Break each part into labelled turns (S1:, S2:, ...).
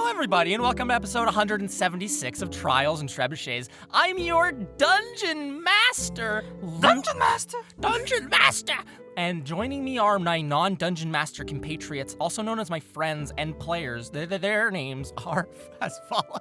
S1: everybody, and welcome to episode 176 of Trials and Trebuchets. I'm your Dungeon Master. Dungeon Master! And joining me are my non-Dungeon Master compatriots, also known as my friends and players. Their names are as follows.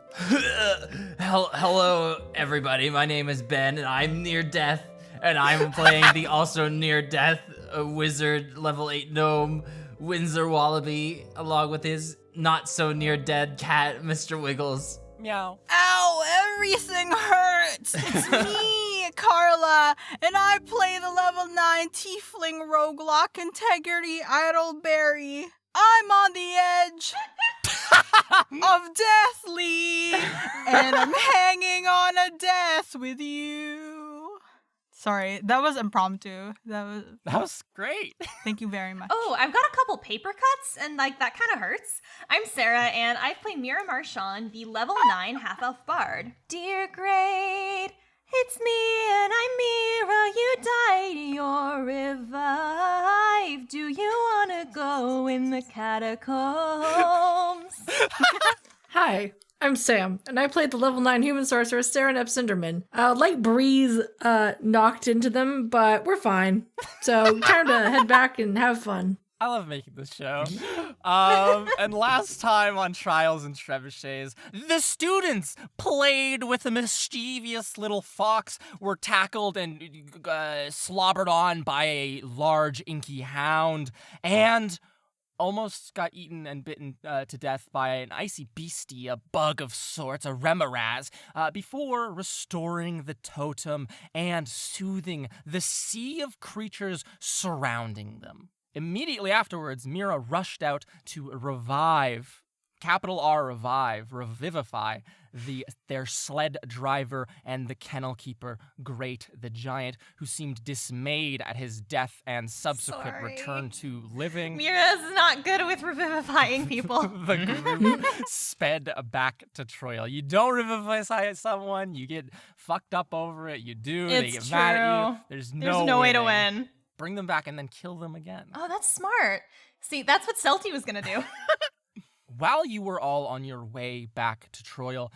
S2: Hello, everybody. My name is Ben, and I'm near death. And I'm playing the also near death wizard level 8 gnome, Windsor Wallaby, along with his not so near dead cat, Mr. Wiggles.
S1: Meow.
S3: Ow, everything hurts! It's me, Carla, and I play the level 9 tiefling roguelike integrity idleberry. I'm on the edge of death, Lee, and I'm hanging on a death with you. Sorry, that was impromptu. That
S1: was great.
S3: Thank you very much.
S4: Oh, I've got a couple paper cuts, and that kind of hurts. I'm Sarah, and I play Mira Marchand, the level 9 half-elf bard. Dear great, it's me, and I'm Mira. You died, you're revived. Do you want to go in the catacombs?
S5: Hi, I'm Sam, and I played the level 9 human sorcerer, Sarah Cinderman. Light breeze knocked into them, but we're fine. So time to head back and have fun.
S1: I love making this show. And last time on Trials and Trebuchets, the students played with a mischievous little fox, were tackled and slobbered on by a large inky hound, and almost got eaten and bitten to death by an icy beastie, a bug of sorts, a remoraz, before restoring the totem and soothing the sea of creatures surrounding them. Immediately afterwards, Mira rushed out to revive, capital R revive, revivify, their sled driver and the kennel keeper, Great the Giant, who seemed dismayed at his death and subsequent return to living.
S4: Mira's not good with revivifying people.
S1: The group sped back to Troil. You don't revivify someone, you get fucked up over it. You do, they get mad at you. There's no
S4: way to win.
S1: Bring them back and then kill them again.
S4: Oh, that's smart. See, that's what Celty was gonna do.
S1: While you were all on your way back to Troil,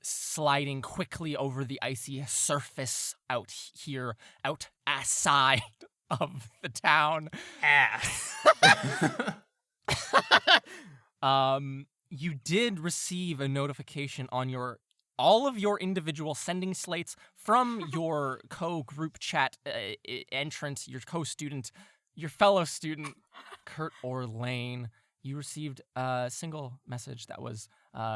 S1: sliding quickly over the icy surface outside of the town. You did receive a notification on all of your individual sending slates from your co-group chat entrant, your co-student, your fellow student, Kurt Orlane. You received a single message that was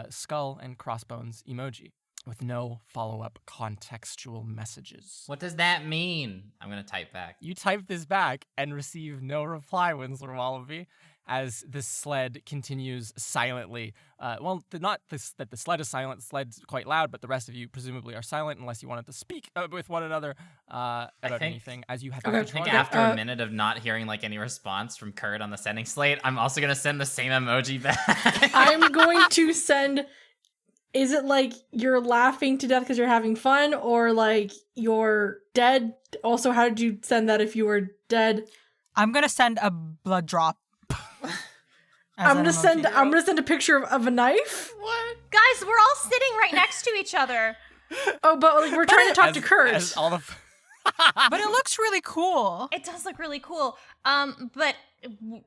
S1: skull and crossbones emoji with no follow-up contextual messages.
S2: What does that mean? I'm going to type back.
S1: You type this back and receive no reply, Winslow Wallaby, as the sled continues silently. Not that the sled is silent. The sled's quite loud, but the rest of you presumably are silent unless you wanted to speak with one another about anything as you head back to
S2: I think after a minute of not hearing any response from Kurt on the sending slate, I'm also going to send the same emoji back.
S5: I'm going to send... Is it you're laughing to death because you're having fun, or you're dead? Also, how did you send that if you were dead?
S3: I'm gonna send a blood drop.
S5: I'm gonna send a picture of a knife.
S4: What? Guys, we're all sitting right next to each other.
S5: Oh, but we're trying to talk to Kurt.
S3: But it looks really cool.
S4: It does look really cool. But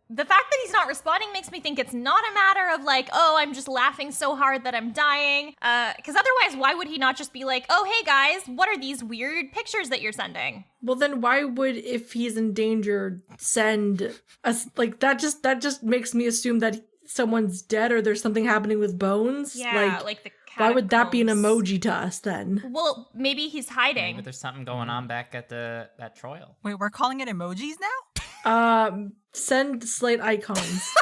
S4: the fact that he's not responding makes me think it's not a matter of I'm just laughing so hard that I'm dying. Because otherwise, why would he not just be oh, hey guys, what are these weird pictures that you're sending?
S5: Well, then why would, if he's in danger, send us that just makes me assume that someone's dead or there's something happening with bones.
S4: Yeah, the
S5: why would that be an emoji to us then?
S4: Well, maybe he's hiding.
S2: Maybe there's something going on back at that Troil.
S3: Wait, we're calling it emojis now?
S5: Send slate icons.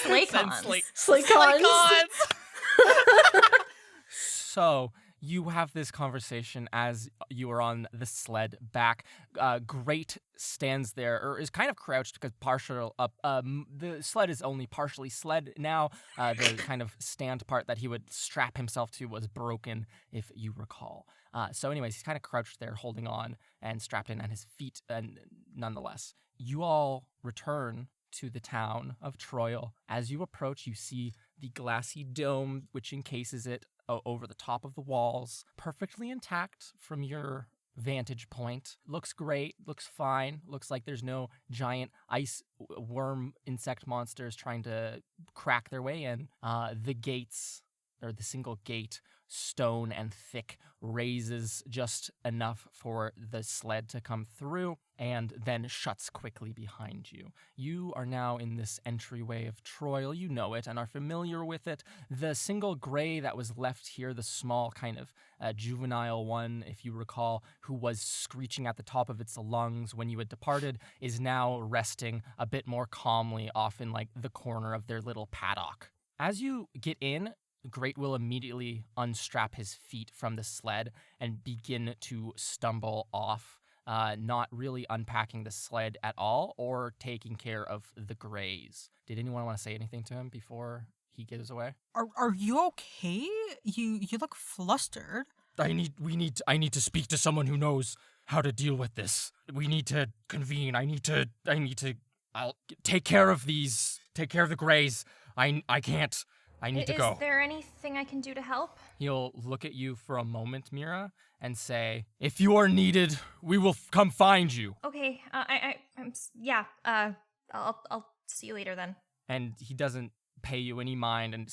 S4: Slaycons.
S5: Slaycons.
S1: So you have this conversation as you are on the sled back. Great stands there, or is kind of crouched because the sled is only partially sled now. The kind of stand part that he would strap himself to was broken, if you recall. So anyways, he's kind of crouched there holding on and strapped in on his feet, and nonetheless. You all return to the town of Troil. As you approach, you see the glassy dome which encases it over the top of the walls, perfectly intact from your vantage point. Looks great, looks fine, looks like there's no giant ice worm insect monsters trying to crack their way in. The gates, or the single gate, stone and thick, raises just enough for the sled to come through and then shuts quickly behind you. You are now in this entryway of Troil. You know it and are familiar with it. The single gray that was left here, the small kind of juvenile one, if you recall, who was screeching at the top of its lungs when you had departed, is now resting a bit more calmly off in like the corner of their little paddock. As you get in, Great will immediately unstrap his feet from the sled and begin to stumble off, not really unpacking the sled at all or taking care of the grays. Did anyone want to say anything to him before he goes away?
S3: Are you okay? You look flustered.
S1: I need to speak to someone who knows how to deal with this. We need to convene. I'll take care of the grays. I can't. I need to go.
S4: Is there anything I can do to help?
S1: He'll look at you for a moment, Mira, and say, "If you are needed, we will come find you."
S4: Okay, I'll see you later then.
S1: And he doesn't pay you any mind, and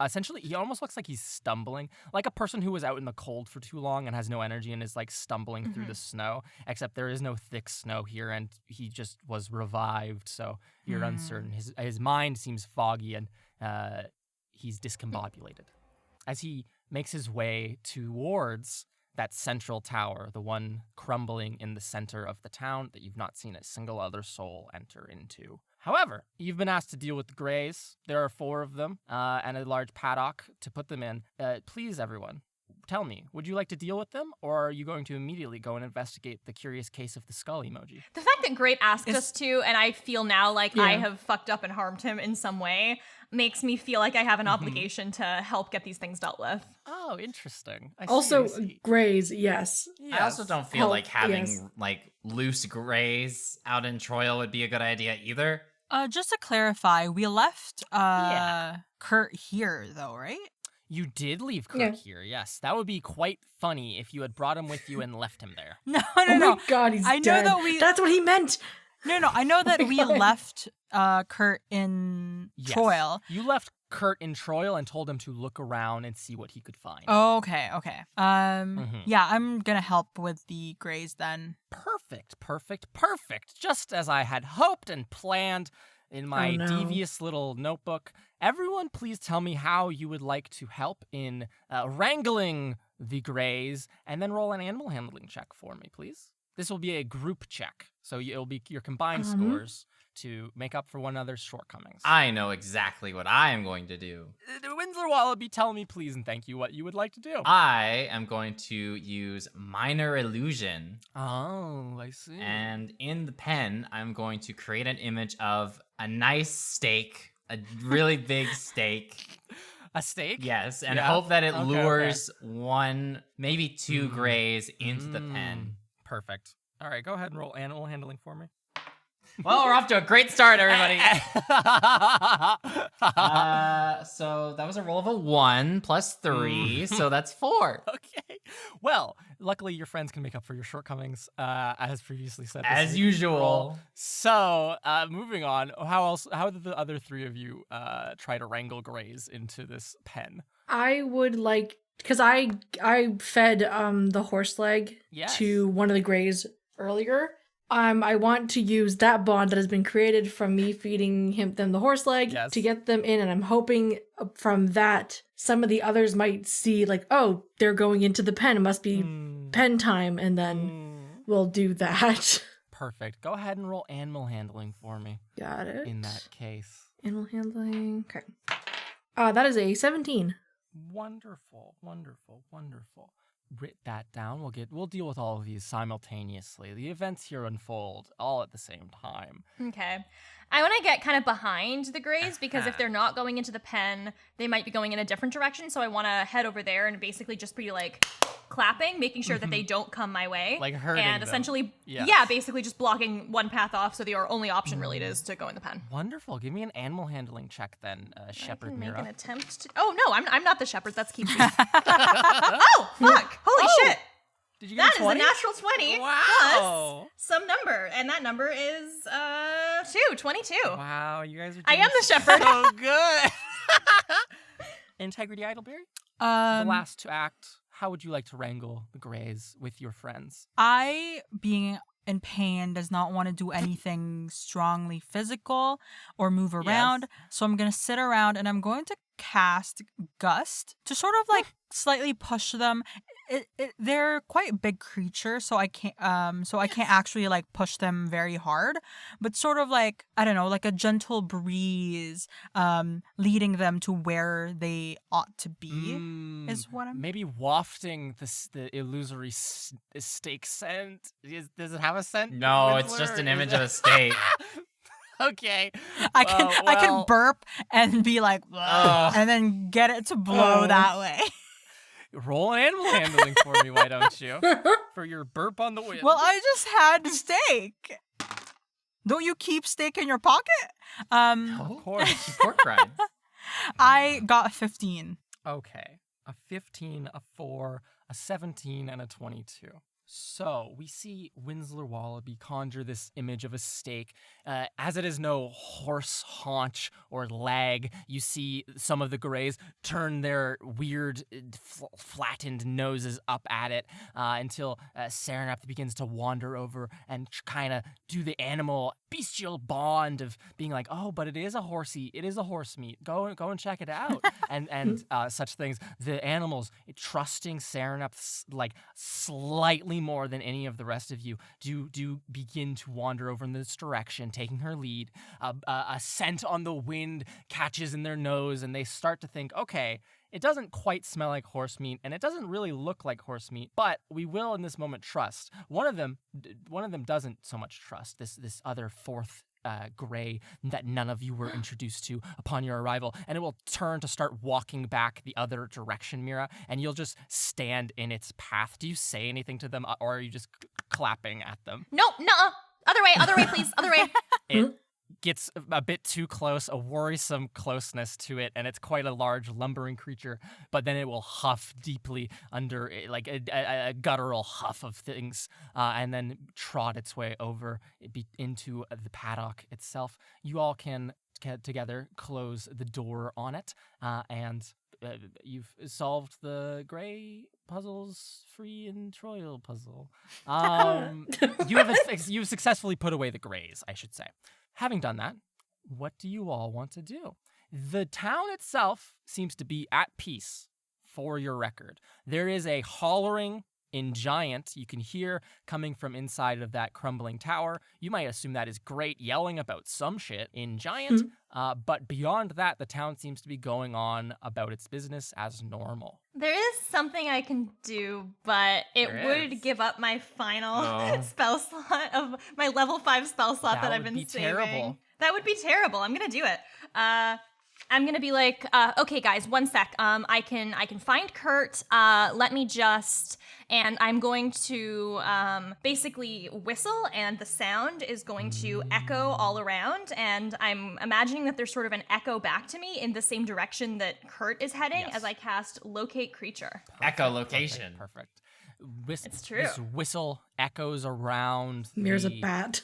S1: essentially, he almost looks like he's stumbling, like a person who was out in the cold for too long and has no energy and is like stumbling through the snow, except there is no thick snow here, and he just was revived, so you're uncertain. His mind seems foggy, and he's discombobulated. As he makes his way towards that central tower, the one crumbling in the center of the town that you've not seen a single other soul enter into. However, you've been asked to deal with the Greys. There are 4 of them, and a large paddock to put them in. Please, everyone, tell me, would you like to deal with them, or are you going to immediately go and investigate the curious case of the skull emoji?
S4: The fact that Great asked us to, and I feel now like I have fucked up and harmed him in some way, makes me feel like I have an obligation to help get these things dealt with.
S1: Oh, interesting. I
S5: Also,
S1: see.
S5: grays, yes.
S2: I also don't feel
S5: Help,
S2: like having
S5: yes.
S2: like loose grays out in Troil would be a good idea either.
S3: Just to clarify, we left
S1: Yeah.
S3: Kurt here though, right?
S1: You did leave Kurt
S5: Yeah.
S1: here, yes. That would be quite funny if you had brought him with you and left him there.
S3: No,
S5: Oh my god, he's
S3: I know
S5: dead.
S3: that we-
S5: That's what he meant.
S3: No, I know that
S5: my
S3: we
S5: God.
S3: left Kurt in
S1: Yes.
S3: Troil.
S1: You left Kurt in Troil and told him to look around and see what he could find.
S3: Oh, okay.
S1: Mhm.
S3: Yeah, I'm gonna help with the Greys then.
S1: Perfect. Just as I had hoped and planned in my
S5: Oh, no.
S1: devious little notebook. Everyone, please tell me how you would like to help in wrangling the Greys, and then roll an animal handling check for me, please. This will be a group check, so it'll be your combined scores to make up for one another's shortcomings.
S2: I know exactly what I am going to do.
S1: Winslow Wallaby, tell me please and thank you what you would like to do.
S2: I am going to use minor illusion,
S1: Oh, I see.
S2: and in the pen, I'm going to create an image of a nice steak, a really big steak.
S1: A steak?
S2: Yes, and
S1: Yeah.
S2: hope that it
S1: Okay,
S2: lures 1, maybe 2
S1: Mm.
S2: grays into the pen.
S1: Perfect. All right, go ahead and roll animal handling for me.
S2: Well, we're off to a great start, everybody. So that was a roll of a 1 plus 3, so that's 4.
S1: Okay. Well, luckily your friends can make up for your shortcomings, as previously said. this
S2: As
S1: is
S2: usual.
S1: roll. So, moving on. How did the other 3 of you try to wrangle Greys into this pen?
S5: I would like, because I fed the horse leg
S1: Yes.
S5: to one of the Greys earlier. I want to use that bond that has been created from me feeding them the horse leg
S1: Yes.
S5: to get them in, and I'm hoping from that some of the others might see like, oh, they're going into the pen. It must be pen time, and then we'll do that.
S1: Perfect. Go ahead and roll animal handling for me
S5: Got it.
S1: in that case.
S5: Animal handling. Okay. That is a 17.
S1: Wonderful. Write that down. We'll deal with all of these simultaneously. The events here unfold all at the same time.
S4: Okay. I want to get kind of behind the Greys because if they're not going into the pen, they might be going in a different direction. So I want to head over there and basically just be like clapping, making sure that they don't come my way.
S1: Like hurting
S4: and
S1: them.
S4: essentially,
S1: Yeah.
S4: basically just blocking one path off. So the only option really is to go in the pen.
S1: Wonderful. Give me an animal handling check then, Shepherd
S4: I can make
S1: Mira.
S4: an attempt to. Oh no, I'm not the shepherd. That's Keith. Oh fuck! Holy shit!
S1: Did you get
S4: That
S1: a
S4: is a
S1: 20?
S4: natural 20
S1: Wow.
S4: plus some number, and that number is 22.
S1: Wow, you guys are
S4: I
S1: doing
S4: am the shepherd.
S1: so good. Integrity Idleberry? The
S3: Um,
S1: last to act. How would you like to wrangle the Greys with your friends?
S3: I, being in pain, does not want to do anything strongly physical or move around. So I'm going to sit around and I'm going to cast Gust to sort of like slightly push them. They're quite big creatures, so I can't actually like push them very hard, but sort of like, I don't know, like a gentle breeze leading them to where they ought to be is what I'm
S1: Maybe wafting the illusory steak scent. Does it have a scent?
S2: No, it's just an image of a steak.
S1: Okay.
S3: I can burp and be like,
S2: Ugh.
S3: and then get it to blow that way.
S1: Roll an animal handling for me, why don't you? For your burp on the wind.
S3: Well, I just had steak. Don't you keep steak in your pocket?
S1: Of course.
S2: Pork rind.
S3: I got 15.
S1: Okay. A 15, a 4, a 17, and a 22. So we see Winslow Wallaby conjure this image of a steak. As it is no horse haunch or leg, you see some of the Greys turn their weird, flattened noses up at it until Serenap begins to wander over and kind of do the animal bestial bond of being like, oh, but it is a horsey, it is a horse meat. Go and check it out, and such things. The animals, trusting Serenap like slightly more than any of the rest of you, do begin to wander over in this direction, taking her lead. A scent on the wind catches in their nose, and they start to think, okay, it doesn't quite smell like horse meat, and it doesn't really look like horse meat, but we will in this moment trust. One of them doesn't so much trust this other fourth Grey that none of you were introduced to upon your arrival, and it will turn to start walking back the other direction, Mira, and you'll just stand in its path. Do you say anything to them, or are you just clapping at them?
S4: No, nuh-uh. Other way, please. Other way.
S1: It gets a bit too close, a worrisome closeness to it, and it's quite a large lumbering creature, but then it will huff deeply under like a guttural huff of things, and then trot its way over into the paddock itself. You all can together close the door on it, and you've solved the Grey puzzles free and Trial puzzle. You've successfully put away the Greys, I should say. Having done that, what do you all want to do? The town itself seems to be at peace, for your record. There is a hollering in Giant you can hear coming from inside of that crumbling tower. You might assume that is great yelling about some shit in Giant, but beyond that, the town seems to be going on about its business as normal.
S4: There is something I can do, but it
S1: There
S4: would
S1: is.
S4: give up my final spell slot of my level 5 spell slot that I've
S1: would
S4: been
S1: be
S4: saving.
S1: terrible.
S4: That would be terrible. I'm gonna do it. I'm gonna be like, okay, guys, one sec. I can find Kurt. Let me just, and I'm going to basically whistle, and the sound is going to echo all around. And I'm imagining that there's sort of an echo back to me in the same direction that Kurt is heading
S1: Yes.
S4: as I cast Locate Creature.
S2: Echolocation.
S1: Perfect.
S4: It's true.
S1: This whistle echoes around
S5: Mira's a
S1: the-
S5: bat.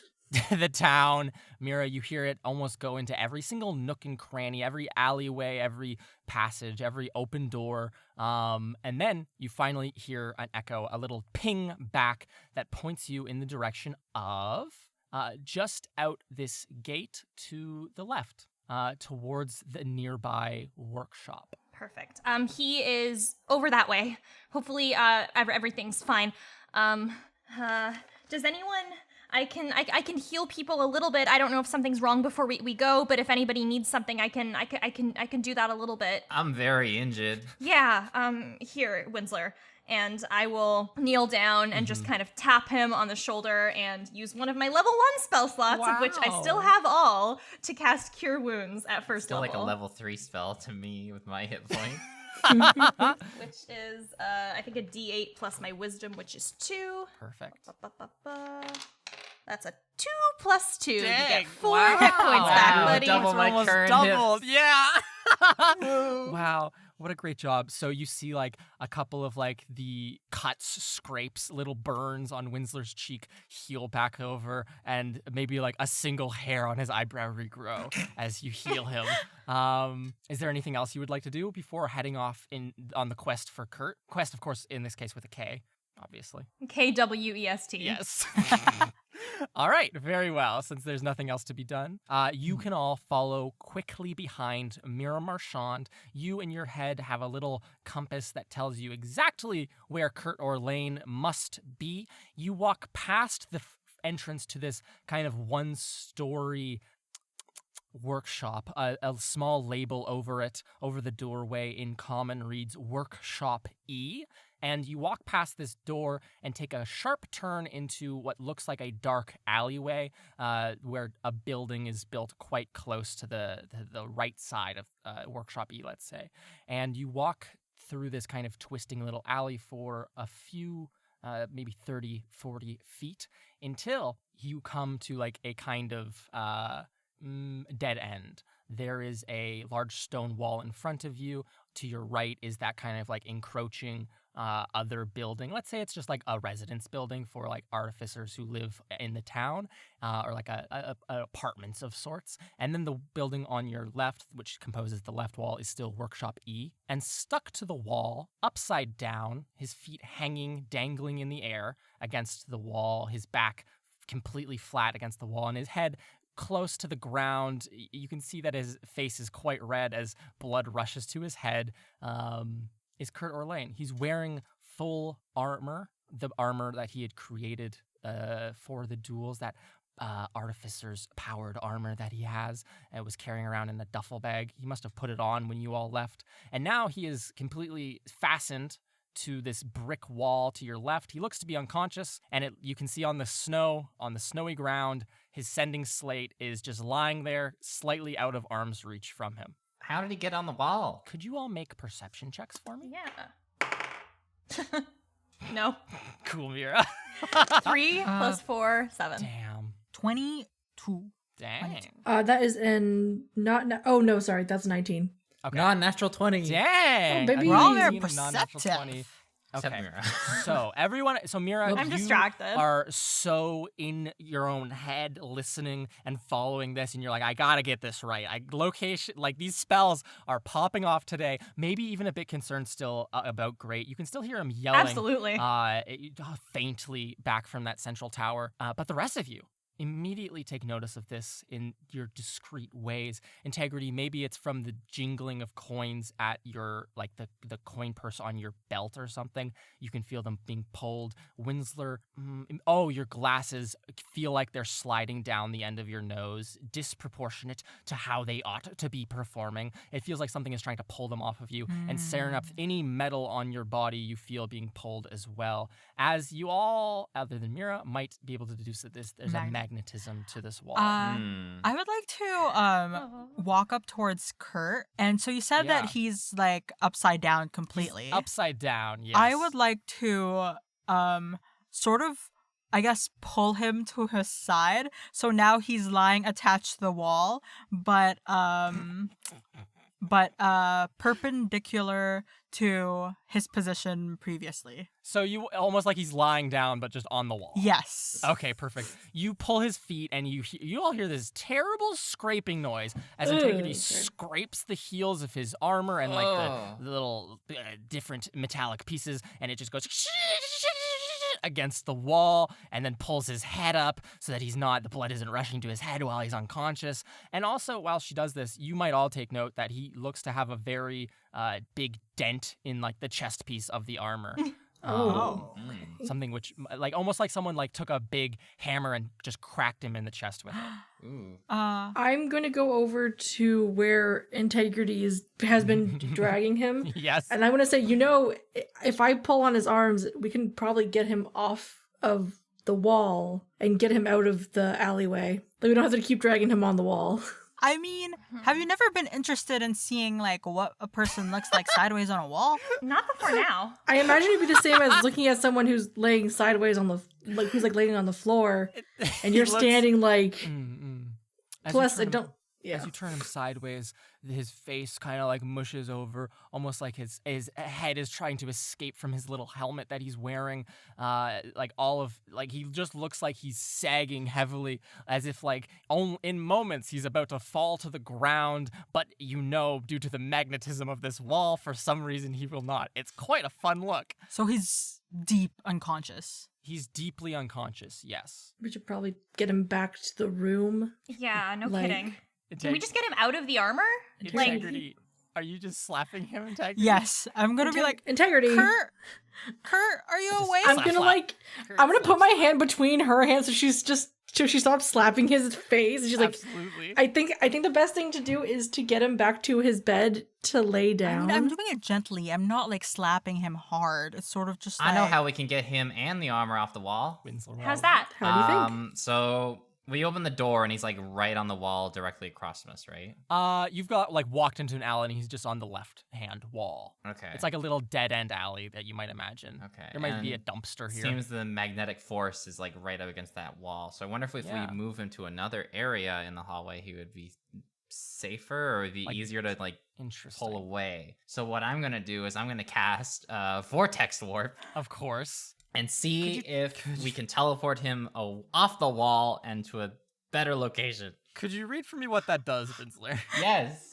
S1: the town. Mira, you hear it almost go into every single nook and cranny, every alleyway, every passage, every open door. And then you finally hear an echo, a little ping back that points you in the direction of just out this gate to the left, towards the nearby workshop.
S4: Perfect. He is over that way. Hopefully, everything's fine. Does anyone? I can heal people a little bit. I don't know if something's wrong before we go, but if anybody needs something, I can do that a little bit.
S2: I'm very injured.
S4: Yeah. Here, Winsler. and I will kneel down and just kind of tap him on the shoulder and use one of my level 1 spell slots, of which I still have all, to cast Cure Wounds at first
S2: Still
S4: level.
S2: like a level 3 spell to me with my hit point.
S4: Which is, I think, a d8 plus my wisdom, which is 2.
S1: Perfect.
S4: That's a 2 plus 2. You
S1: Dang,
S4: get 4
S1: wow.
S4: hit points back,
S2: Wow,
S4: buddy.
S2: double my
S1: Almost
S2: current
S1: doubled.
S2: hits.
S1: Yeah. Wow. What a great job. So you see like a couple of like the cuts, scrapes, little burns on Winsler's cheek heal back over, and maybe like a single hair on his eyebrow regrow as you heal him. Is there anything else you would like to do before heading off on the quest for Kurt? Quest, of course, in this case with a K, obviously.
S4: KWEST.
S1: Yes. All right, very well. Since there's nothing else to be done, you can all follow quickly behind Mira Marchand. You in your head have a little compass that tells you exactly where Kurt Orlane must be. You walk past the entrance to this kind of one-story workshop. A small label over it, over the doorway in common reads Workshop E. And you walk past this door and take a sharp turn into what looks like a dark alleyway where a building is built quite close to the right side of Workshop E, let's say. And you walk through this kind of twisting little alley for a few, maybe 30, 40 feet until you come to like a kind of dead end. There is a large stone wall in front of you. To your right is that kind of like encroaching other building. Let's say it's just like a residence building for like artificers who live in the town, or like a apartments of sorts. And then the building on your left, which composes the left wall, is still Workshop E. And stuck to the wall, upside down, his feet hanging, dangling in the air against the wall, his back completely flat against the wall, and his head close to the ground. You can see that his face is quite red as blood rushes to his head. Is Kurt Orlane. He's wearing full armor, the armor that he had created for the duels, that artificer's powered armor that he has and was carrying around in a duffel bag. He must have put it on when you all left. And now he is completely fastened to this brick wall to your left. He looks to be unconscious, and you can see on the snowy ground, his sending slate is just lying there, slightly out of arm's reach from him.
S2: How did he get on the wall?
S1: Could you all make perception checks for me?
S4: Yeah. No.
S1: Cool, Mira.
S4: 3 plus 4, 7.
S1: Damn.
S3: 22.
S1: Dang.
S5: That is in oh no, sorry, that's 19.
S1: Okay.
S6: Non-natural 20.
S1: Dang.
S5: Oh, baby.
S1: A
S5: We're all
S3: very
S1: 19, a non-natural
S3: perceptive.
S1: 20.
S2: Except
S1: Okay.
S2: Mira.
S1: So Mira,
S4: I'm
S1: you
S4: distracted.
S1: are so in your own head listening and following this, and you're like, I gotta get this right. Like these spells are popping off today. Maybe even a bit concerned still about Great. You can still hear him yelling.
S4: Absolutely.
S1: Faintly back from that central tower. But the rest of you immediately take notice of this in your discreet ways. Integrity, maybe it's from the jingling of coins at your, like the coin purse on your belt or something. You can feel them being pulled. Winsler, your glasses feel like they're sliding down the end of your nose, disproportionate to how they ought to be performing. It feels like something is trying to pull them off of you. And Serenup, any metal on your body you feel being pulled as well. As you all, other than Mira, might be able to deduce that there's a magnetism to this wall.
S3: I would like to walk up towards Kurt. And so you said that he's like upside down completely.
S1: He's upside down, yes.
S3: I would like to sort of, I guess, pull him to his side. So now he's lying attached to the wall, but perpendicular to his position previously.
S1: So you almost like he's lying down, but just on the wall.
S3: Yes.
S1: Okay, perfect. You pull his feet, and you all hear this terrible scraping noise as Integrity scrapes the heels of his armor and like the little different metallic pieces, and it just goes against the wall, and then pulls his head up so that the blood isn't rushing to his head while he's unconscious. And also, while she does this, you might all take note that he looks to have a very big dent in like the chest piece of the armor. something which like almost like someone like took a big hammer and just cracked him in the chest with it.
S2: Ooh.
S5: I'm gonna go over to where Integrity has been dragging him.
S1: Yes.
S5: And I'm gonna say, if I pull on his arms, we can probably get him off of the wall and get him out of the alleyway. Like, we don't have to keep dragging him on the wall.
S3: I mean, have you never been interested in seeing like what a person looks like sideways on a wall?
S4: Not before now.
S5: I imagine it'd be the same as looking at someone who's laying sideways on the, like, who's like laying on the floor, and you're standing like.
S1: As
S5: Plus,
S1: you
S5: I
S1: turn him-
S5: don't.
S1: As you turn him sideways, his face kind of like mushes over, almost like his head is trying to escape from his little helmet that he's wearing. He just looks like he's sagging heavily, as if like in moments he's about to fall to the ground, but due to the magnetism of this wall, for some reason he will not. It's quite a fun look.
S3: So he's deep unconscious.
S1: He's deeply unconscious, yes.
S5: We should probably get him back to the room.
S4: Yeah, no
S5: Like-
S4: kidding. Can we just get him out of the armor? Like,
S1: Integrity. Are you just slapping him, Integrity?
S3: Yes, I'm gonna be like,
S5: Integrity.
S3: Kurt, are you awake?
S5: I'm
S1: Slap,
S5: gonna
S1: slap.
S5: I'm gonna put my hand between her hands so she stops slapping his face. And she's like,
S1: Absolutely.
S5: I think the best thing to do is to get him back to his bed to lay down.
S3: I'm doing it gently. I'm not like slapping him hard. It's sort of just like,
S2: I know how we can get him and the armor off the wall.
S1: Winslow
S4: how's
S1: Roll.
S4: that?
S5: How do you think?
S2: So we open the door and he's like right on the wall directly across from us, right?
S1: You've got like walked into an alley and he's just on the left-hand wall.
S2: Okay.
S1: It's like a little dead-end alley that you might imagine.
S2: Okay,
S1: There might be a
S2: and
S1: dumpster here.
S2: Seems the magnetic force is like right up against that wall. So I wonder if
S1: Yeah.
S2: we move him to another area in the hallway, he would be safer or it'd be
S1: Like-
S2: easier to like
S1: Interesting.
S2: pull away. So what I'm gonna do is I'm gonna cast Vortex Warp
S1: Of course.
S2: and see if we can teleport him off the wall and to a better location.
S1: Could you read for me what that does, Vinsler?
S2: Yes.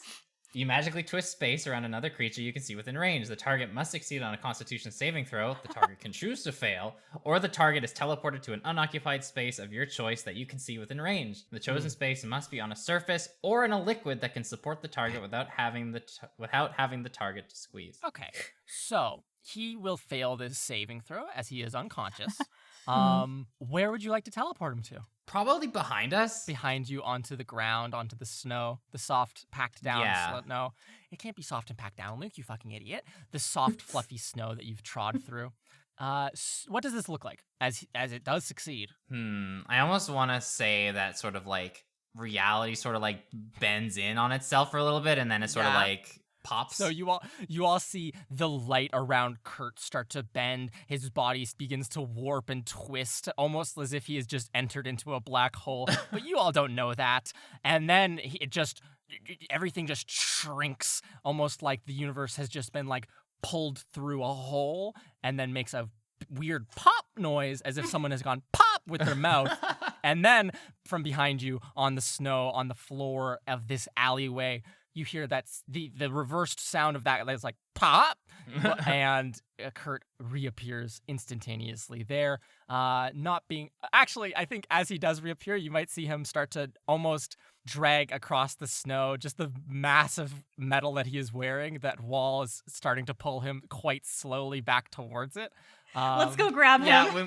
S2: You magically twist space around another creature you can see within range. The target must succeed on a Constitution saving throw. The target can choose to fail, or the target is teleported to an unoccupied space of your choice that you can see within range. The chosen space must be on a surface or in a liquid that can support the target without having the target to squeeze.
S1: Okay. So he will fail this saving throw as he is unconscious. Where would you like to teleport him to?
S2: Probably behind us.
S1: Behind you, onto the ground, onto the snow, the soft, packed down
S2: Yeah.
S1: snow. No, it can't be soft and packed down, Luke, you fucking idiot. The soft, fluffy snow that you've trod through. What does this look like as it does succeed?
S2: I almost want to say that sort of like reality sort of like bends in on itself for a little bit and then it sort of
S1: Yeah.
S2: like pops.
S1: So you all see the light around Kurt start to bend. His body begins to warp and twist, almost as if he has just entered into a black hole. But you all don't know that. And then everything just shrinks, almost like the universe has just been like pulled through a hole, and then makes a weird pop noise as if someone has gone pop with their mouth. And then from behind you on the snow, on the floor of this alleyway, you hear that's the reversed sound of that. It's like pop, and Kurt reappears instantaneously there. Actually, I think as he does reappear, you might see him start to almost drag across the snow. Just the massive metal that he is wearing, that wall is starting to pull him quite slowly back towards it.
S4: Let's go grab him.
S2: Yeah,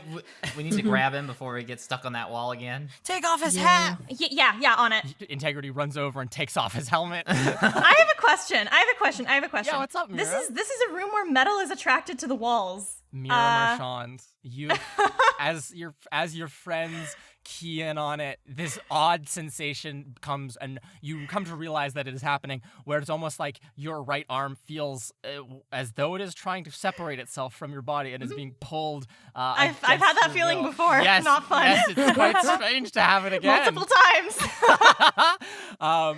S2: we need to grab him before we get stuck on that wall again.
S3: take off his hat.
S4: Yeah, on it.
S1: Integrity runs over and takes off his helmet.
S4: I have a question.
S1: Yeah, what's up,
S4: This
S1: Mira?
S4: is a room where metal is attracted to the walls.
S1: Mira Marchand, you, as your friends key in on it, this odd sensation comes, and you come to realize that it is happening, where it's almost like your right arm feels as though it is trying to separate itself from your body and is being pulled.
S4: I've had that
S1: your
S4: feeling
S1: will.
S4: before.
S1: Yes,
S4: Not fun.
S1: Yes, it's quite strange to have it again.
S4: Multiple times.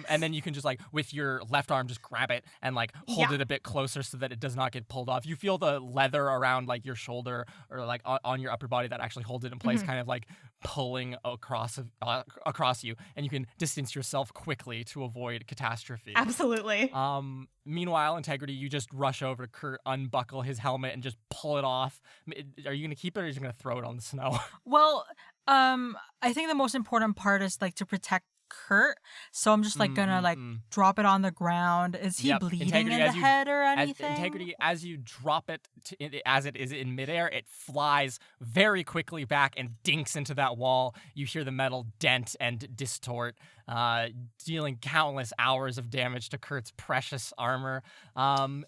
S1: And then you can just like with your left arm just grab it and like hold
S4: Yeah.
S1: it a bit closer so that it does not get pulled off. You feel the leather around like your shoulder or like on your upper body that actually holds it in place, kind of like pulling across you, and you can distance yourself quickly to avoid catastrophe.
S4: Absolutely.
S1: Meanwhile, Integrity, you just rush over to Kurt, unbuckle his helmet, and just pull it off. Are you gonna keep it, or are you just gonna throw it on the snow?
S3: Well, I think the most important part is like to protect Kurt. So I'm just like gonna like drop it on the ground. Is he
S1: Yep.
S3: bleeding
S1: Integrity,
S3: in the
S1: as you-
S3: head or
S1: As
S3: anything?
S1: Integrity, as you drop it, as it is in midair, it flies very quickly back and dinks into that wall. You hear the metal dent and distort, dealing countless hours of damage to Kurt's precious armor.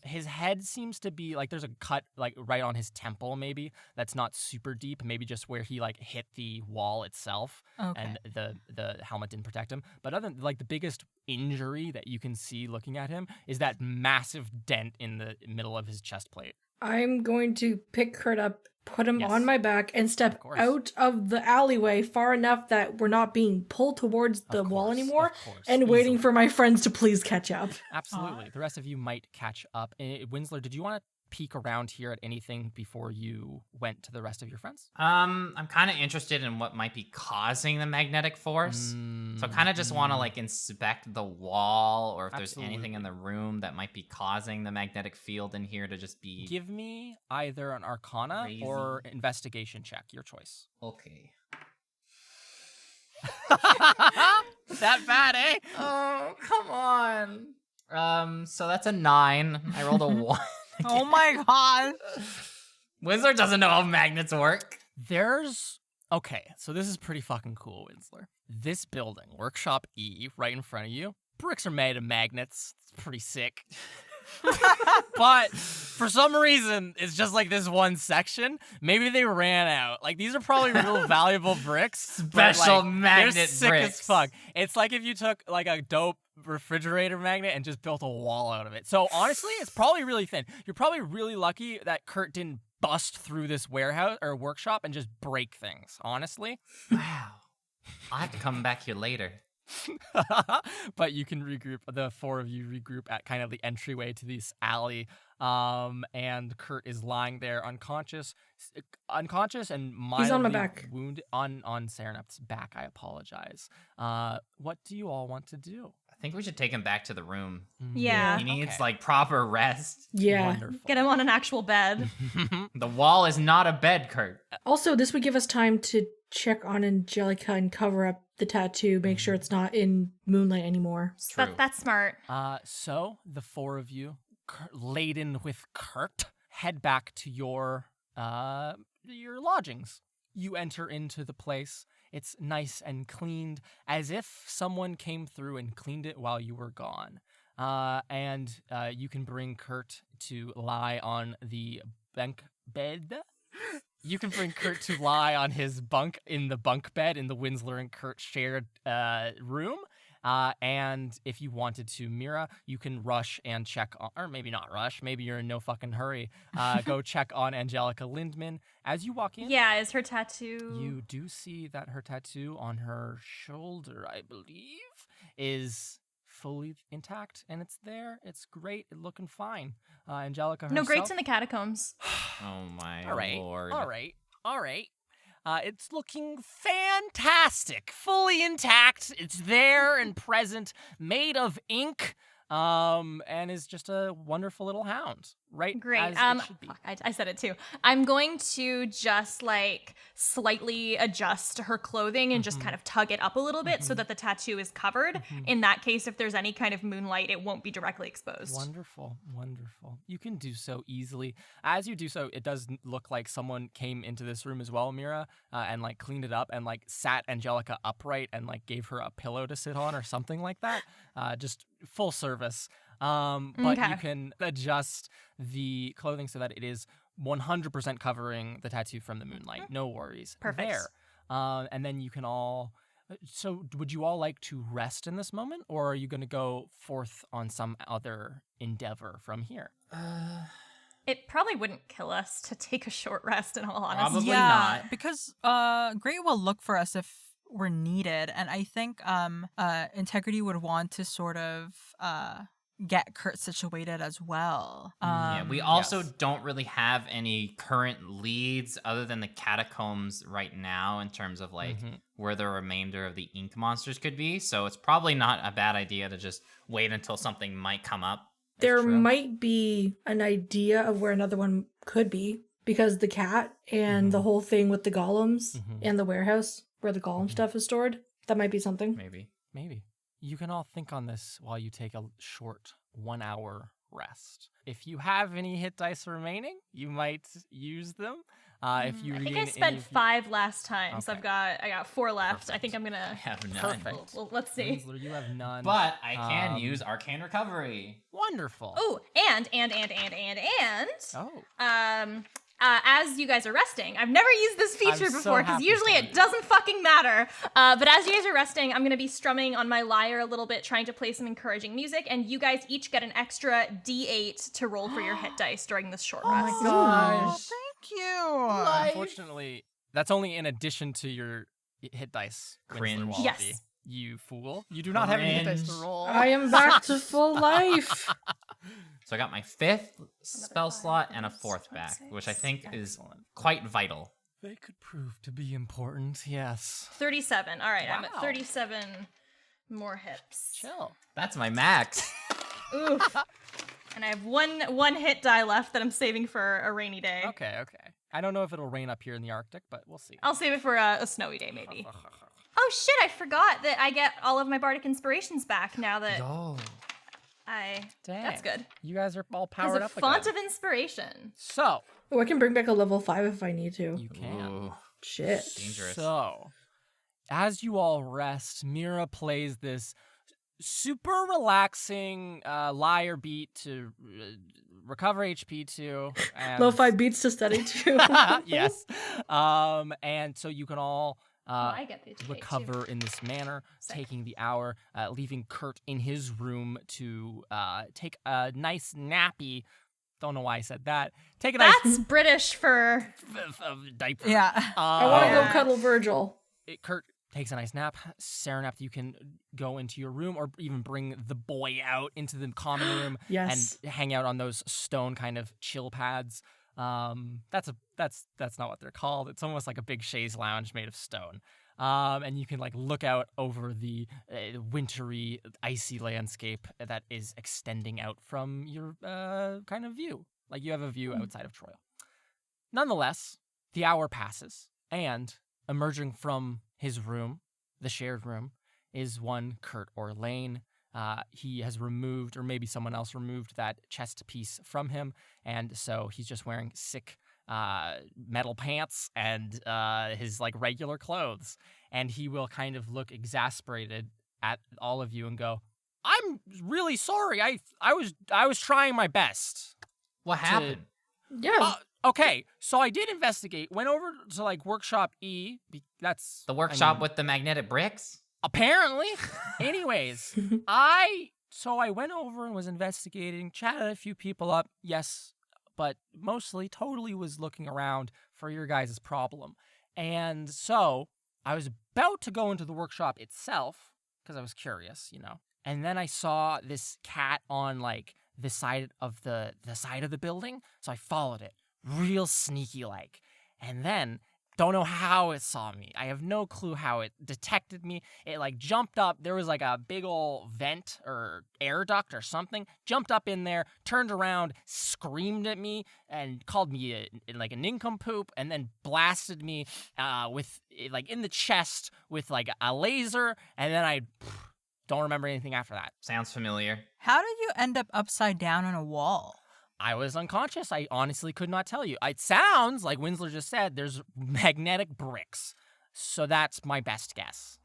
S1: His head seems to be like there's a cut like right on his temple, maybe that's not super deep, maybe just where he like hit the wall itself,
S3: Okay.
S1: and the helmet didn't protect him. But other than like the biggest injury that you can see looking at him is that massive dent in the middle of his chest plate.
S5: I'm going to pick Kurt up, put him
S1: Yes.
S5: on my back, and step
S1: course.
S5: out of the alleyway far enough that we're not being pulled towards the wall
S1: course,
S5: anymore,
S1: of course,
S5: and waiting
S1: easily.
S5: for my friends to please catch up.
S1: Absolutely. The rest of you might catch up. Winsler, did you want to peek around here at anything before you went to the rest of your friends?
S2: I'm kind of interested in what might be causing the magnetic force. So I kind of just want to like inspect the wall, or if there's anything in the room that might be causing the magnetic field in here to just be.
S1: Give me either an Arcana or investigation check, your choice.
S2: Okay.
S1: That bad, eh?
S2: Oh, come on. So that's a 9. I rolled a 1.
S3: Oh my god.
S2: Wizard doesn't know how magnets work.
S1: Okay, so this is pretty fucking cool, Winsler. This building, Workshop E, right in front of you, bricks are made of magnets. It's pretty sick. But for some reason, it's just like this one section. Maybe they ran out. Like, these are probably real valuable bricks. but,
S2: Special
S1: like,
S2: magnet
S1: they're sick
S2: bricks.
S1: as fuck. It's like if you took like a dope refrigerator magnet and just built a wall out of it. So honestly, it's probably really thin. You're probably really lucky that Kurt didn't bust through this warehouse or workshop and just break things, honestly.
S2: Wow. I'll have to come back here later.
S1: But you can regroup. The four of you regroup at kind of the entryway to this alley. And Kurt is lying there unconscious and mildly
S5: on my back.
S1: wounded on Serenep's back. I apologize. What do you all want to do?
S2: I think we should take him back to the room.
S4: Yeah.
S2: He needs
S1: Okay.
S2: like proper rest.
S5: Yeah.
S1: Wonderful.
S4: Get him on an actual bed.
S2: The wall is not a bed, Kurt.
S5: Also, this would give us time to check on Angelica and cover up the tattoo, make sure it's not in moonlight anymore.
S2: True.
S4: That's smart.
S1: So the four of you, laden with Kurt, head back to your lodgings. You enter into the place. It's nice and cleaned, as if someone came through and cleaned it while you were gone. And you can bring Kurt to lie on the bunk bed. You can bring Kurt to lie on his bunk in the bunk bed in the Winsler and Kurt shared room. And if you wanted to, Mira, you can rush and check on, or maybe not rush, maybe you're in no fucking hurry. Go check on Angelica Lindman. As you walk in,
S4: Yeah, is her tattoo.
S1: you do see that her tattoo on her shoulder, I believe, is fully intact, and it's there. It's great. It's looking fine. Angelica herself.
S4: No, great's in the catacombs.
S2: Oh my
S1: All right.
S2: lord.
S1: All right. It's looking fantastic. Fully intact. It's there and present, made of ink, and is just a wonderful little hound. Right?
S4: Great.
S1: As it should be.
S4: Fuck, I said it too. I'm going to just like slightly adjust her clothing and just kind of tug it up a little bit so that the tattoo is covered. In that case, if there's any kind of moonlight, it won't be directly exposed.
S1: Wonderful. You can do so easily. As you do so, it does look like someone came into this room as well, Mira, and like cleaned it up and like sat Angelica upright and like gave her a pillow to sit on or something like that. Just full service. But
S4: Okay.
S1: you can adjust the clothing so that it is 100% covering the tattoo from the moonlight. No worries.
S4: Perfect.
S1: There. And then you can all. So, would you all like to rest in this moment, or are you going to go forth on some other endeavor from here?
S4: It probably wouldn't kill us to take a short rest, in all honesty.
S2: Probably
S3: yeah,
S2: not.
S3: because Great will look for us if we're needed, and I think Integrity would want to sort of get Kurt situated as well.
S2: Yeah, we also
S1: yes.
S2: don't really have any current leads other than the catacombs right now in terms of like where the remainder of the ink monsters could be. So it's probably not a bad idea to just wait until something might come up.
S5: There
S1: true.
S5: might be an idea of where another one could be, because the cat and the whole thing with the golems and the warehouse where the golem stuff is stored, that might be something.
S2: Maybe.
S1: Maybe. You can all think on this while you take a short 1 hour rest. If you have any hit dice remaining, you might use them. If you
S4: I think
S1: regain
S4: I
S1: any
S4: spent
S1: of
S4: 5 last time, so
S1: Okay.
S4: I got 4 left. I
S2: Perfect.
S4: think I'm
S2: I
S4: gonna.
S2: have none.
S1: Perfect.
S4: Well, let's see.
S1: Winsler, you have none.
S2: But I can
S1: Um,
S2: use Arcane Recovery.
S1: Wonderful.
S4: Oh, and
S1: Oh.
S4: as you guys are resting, I've never used this feature
S1: I'm so
S4: before because
S1: happy
S4: usually
S1: for
S4: it
S1: you.
S4: doesn't fucking matter. But as you guys are resting, I'm gonna be strumming on my lyre a little bit, trying to play some encouraging music, and you guys each get an extra D8 to roll for your hit dice during this short
S5: Oh my
S4: rest.
S3: Oh,
S5: gosh.
S3: thank you.
S1: Unfortunately, that's only in addition to your hit dice. Winsler
S2: Cringe.
S1: Wallaby.
S4: Yes.
S1: You fool. You do not have any hit dice to
S2: Cringe.
S1: roll.
S5: I am back to full life.
S2: So I got my 5th spell slot and a 4th back, which I think is
S1: Excellent.
S2: quite vital.
S1: They could prove to be important, yes.
S4: 37. All right, I'm at
S1: Wow.
S4: 37 more hips.
S1: Chill.
S2: That's my max.
S4: Oof. And I have one hit die left that I'm saving for a rainy day.
S1: Okay. I don't know if it'll rain up here in the Arctic, but we'll see.
S4: I'll save it for a snowy day, maybe. Oh shit, I forgot that I get all of my bardic inspirations back now that
S2: Yo.
S1: Dang.
S4: That's good.
S1: You guys are all
S4: Because
S1: powered
S4: of
S1: up
S4: font
S1: again.
S4: of inspiration.
S1: So,
S5: Oh, I can bring back a level 5 if I need to.
S1: you can.
S2: Ooh.
S5: Shit.
S2: Dangerous.
S1: So, as you all rest, Mira plays this super relaxing lyre beat to recover HP to. And
S5: Lo-fi beats to study too.
S1: yes. And so you can all
S4: I get the HP
S1: recover in this manner,
S4: Sick.
S1: taking the hour, leaving Kurt in his room to take a nice nappy. Don't know why I said that. Take a nice
S4: That's British for.
S1: diaper.
S3: Yeah.
S5: I want to go
S4: Yeah.
S5: cuddle Virgil.
S1: Kurt takes a nice nap. Sarah nap. You can go into your room or even bring the boy out into the common room
S5: Yes.
S1: and hang out on those stone kind of chill pads. That's not what they're called. It's almost like a big chaise lounge made of stone. And you can like look out over the wintry, icy landscape that is extending out from your kind of view. Like you have a view outside of Troy. Nonetheless, the hour passes, and emerging from his room, the shared room, is one Kurt Orlane. He has removed, or maybe someone else removed, that chest piece from him, and so he's just wearing sick metal pants and his like regular clothes, and he will kind of look exasperated at all of you and go, "I'm really sorry. I was trying my best."
S2: What happened?
S5: Yeah.
S1: Okay, so I did investigate. Went over to like workshop E. That's
S2: The workshop
S1: I mean,
S2: with the magnetic bricks?
S1: apparently. Anyways, I went over and was investigating, chatted a few people up. Yes, but mostly totally was looking around for your guys' problem. And so I was about to go into the workshop itself because I was curious, you know. And then I saw this cat on like the side of the side of the building, so I followed it, real sneaky like. And then don't know how it saw me. I have no clue how it detected me. It like jumped up. There was like a big old vent or air duct or something. Jumped up in there, turned around, screamed at me, and called me like a nincompoop, and then blasted me with like in the chest with like a laser. And then I don't remember anything after that.
S2: Sounds familiar.
S3: How did you end up upside down on a wall?
S1: I was unconscious. I honestly could not tell you. It sounds like Winsler just said there's magnetic bricks. So that's my best guess.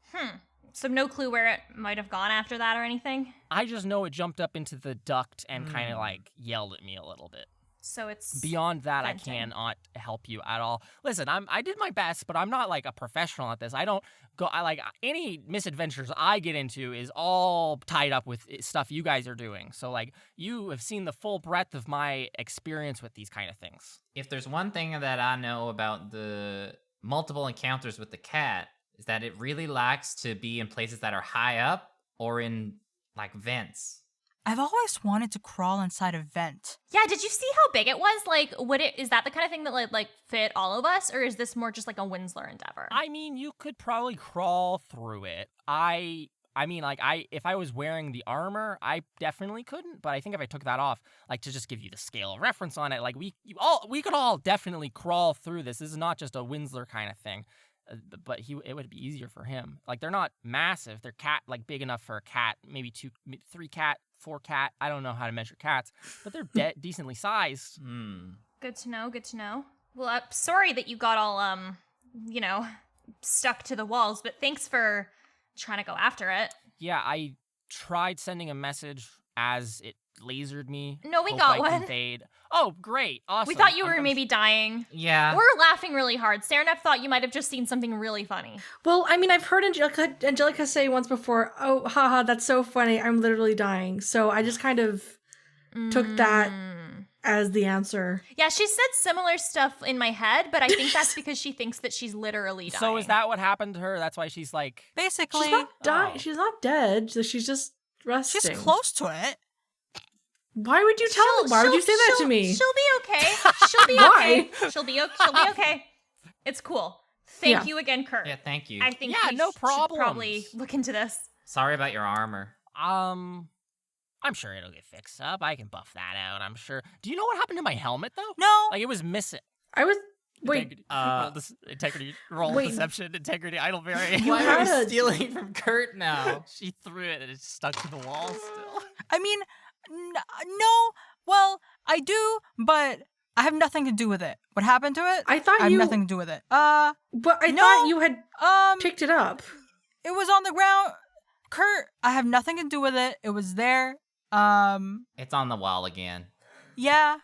S4: So no clue where it might have gone after that or anything?
S1: I just know it jumped up into the duct and kind of like yelled at me a little bit.
S4: So it's...
S1: Beyond that,
S4: venting.
S1: I cannot help you at all. Listen, I did my best, but I'm not like a professional at this. I don't go. I like any misadventures I get into is all tied up with stuff you guys are doing. So like you have seen the full breadth of my experience with these kind of things.
S2: If there's one thing that I know about the multiple encounters with the cat, is that it really lacks to be in places that are high up or in like vents.
S3: I've always wanted to crawl inside a vent.
S4: Yeah, did you see how big it was? Like, is that the kind of thing that like fit all of us, or is this more just like a Winsler endeavor?
S1: I mean, you could probably crawl through it. I mean, like, if I was wearing the armor, I definitely couldn't. But I think if I took that off, like, to just give you the scale of reference on it, like, we could all definitely crawl through this. This is not just a Winsler kind of thing. but it would be easier for him. Like they're not massive. They're like big enough for a cat, maybe 3 cat, 4 cat. I don't know how to measure cats, but they're decently sized.
S4: Good to know. Good to know. Well, sorry that you got all stuck to the walls, but thanks for trying to go after it.
S1: Yeah, I tried sending a message as it lasered me.
S4: No, we
S1: Hope
S4: got
S1: I
S4: one.
S1: conveyed. Oh, great. Awesome.
S4: We thought you were
S1: I'm
S4: maybe dying.
S2: Yeah.
S4: We're laughing really hard. Saranep thought you might have just seen something really funny.
S5: Well, I mean, I've heard Angelica say once before, "Oh, haha, that's so funny. I'm literally dying." So I just kind of took that as the answer.
S4: Yeah, she said similar stuff in my head, but I think that's because she thinks that she's literally dying.
S1: So is that what happened to her? That's why she's like...
S3: Basically,
S5: She's not dying.
S1: Oh.
S5: She's not dead. She's just resting.
S3: she's close to it.
S5: Why would you tell me? Why would you say that to me?
S4: She'll be okay. She'll be
S5: Why?
S4: okay. She'll be okay. It's cool. Thank you again, Kurt.
S2: Yeah, thank you.
S4: I think
S1: Yeah,
S4: we
S1: no
S4: should probably
S1: problems.
S4: look into this.
S2: Sorry about your armor.
S1: I'm sure it'll get fixed up. I can buff that out, I'm sure. Do you know what happened to my helmet, though?
S3: No.
S1: Like, it was missing.
S5: I was... Wait.
S1: Roll
S5: Wait.
S1: deception, integrity, idleberry.
S2: Why
S5: had
S2: are you
S5: a-
S2: stealing from Kurt now?
S1: She threw it and it's stuck to the wall still.
S3: I mean, no. Well, I do, but I have nothing to do with it. What happened to it?
S5: I thought
S3: I have
S5: you...
S3: nothing to do with it.
S5: But I
S3: no.
S5: thought you had
S3: Um,
S5: picked it up.
S3: it was on the ground. Kurt, I have nothing to do with it. It was there.
S2: It's on the wall again.
S3: Yeah.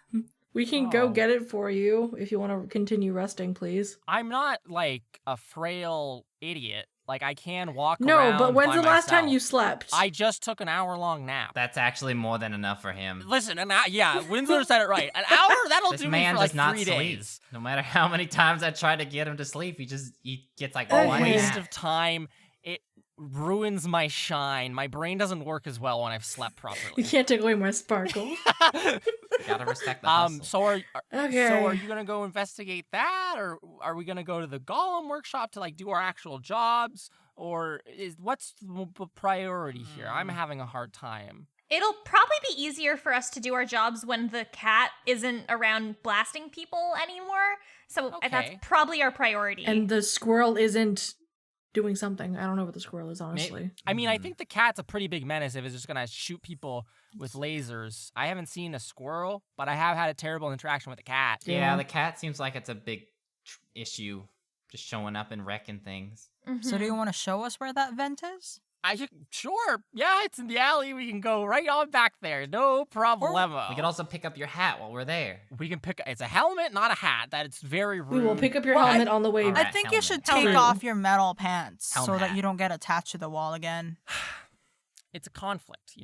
S5: We can go
S1: Oh.
S5: get it for you if you want to continue resting, please.
S1: I'm not, like, a frail idiot. Like, I can walk
S5: No,
S1: around
S5: but when's
S1: by
S5: the last time
S1: myself.
S5: you slept?
S1: I just took an hour-long nap.
S2: That's actually more than enough for him.
S1: Listen, yeah, Winslow said it right. An hour, that'll
S2: This
S1: do me
S2: man
S1: for, like,
S2: does not
S1: 3
S2: sleep.
S1: days.
S2: No matter how many times I try to get him to sleep, he gets like
S5: A
S2: one
S1: Waste
S2: nap.
S1: of time. It ruins my shine. My brain doesn't work as well when I've slept
S5: You
S1: properly.
S5: can't take away my sparkle.
S2: You gotta respect the hustle.
S1: So are
S5: Okay.
S1: you gonna go investigate that, or are we gonna go to the Golem workshop to like do our actual jobs, or what's the priority here? I'm having a hard time.
S4: It'll probably be easier for us to do our jobs when the cat isn't around blasting people anymore. So that's
S1: Okay.
S4: probably our priority.
S5: And the squirrel isn't doing something. I don't know what the squirrel is, honestly.
S1: I mean, I think the cat's a pretty big menace if it's just gonna shoot people with lasers. I haven't seen a squirrel, but I have had a terrible interaction with a cat.
S2: Yeah, the cat seems like it's a big issue, just showing up and wrecking things.
S4: Mhm.
S3: So do you want to show us where that vent is?
S1: Sure. Yeah, it's in the alley. We can go right on back there. No problemo.
S2: We could also pick up your hat while we're there.
S1: We can pick. It's a helmet, not a hat. That it's very rude.
S5: We will pick up your
S3: Well,
S5: helmet on the way
S2: Alright.
S5: back.
S3: I think
S2: helmet.
S3: you should
S5: Helmet.
S3: take off your metal pants so
S1: Helmet.
S3: that you don't get attached to the wall again.
S1: It's a conflict,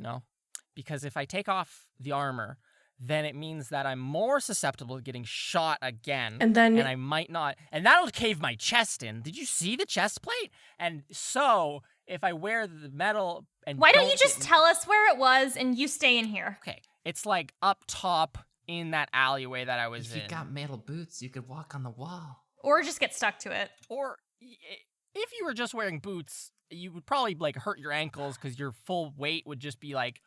S1: because if I take off the armor, then it means that I'm more susceptible to getting shot again.
S5: And then
S1: I might not, and that'll cave my chest in. Did you see the chest plate? And so if I wear the metal and
S4: Why don't you just
S1: get-
S4: tell us where it was and you stay in here?
S1: Okay, it's like up top in that alleyway that I was
S2: If
S1: in.
S2: you got metal boots, you could walk on the wall.
S4: Or just get stuck to it.
S1: Or if you were just wearing boots, you would probably like hurt your ankles because your full weight would just be like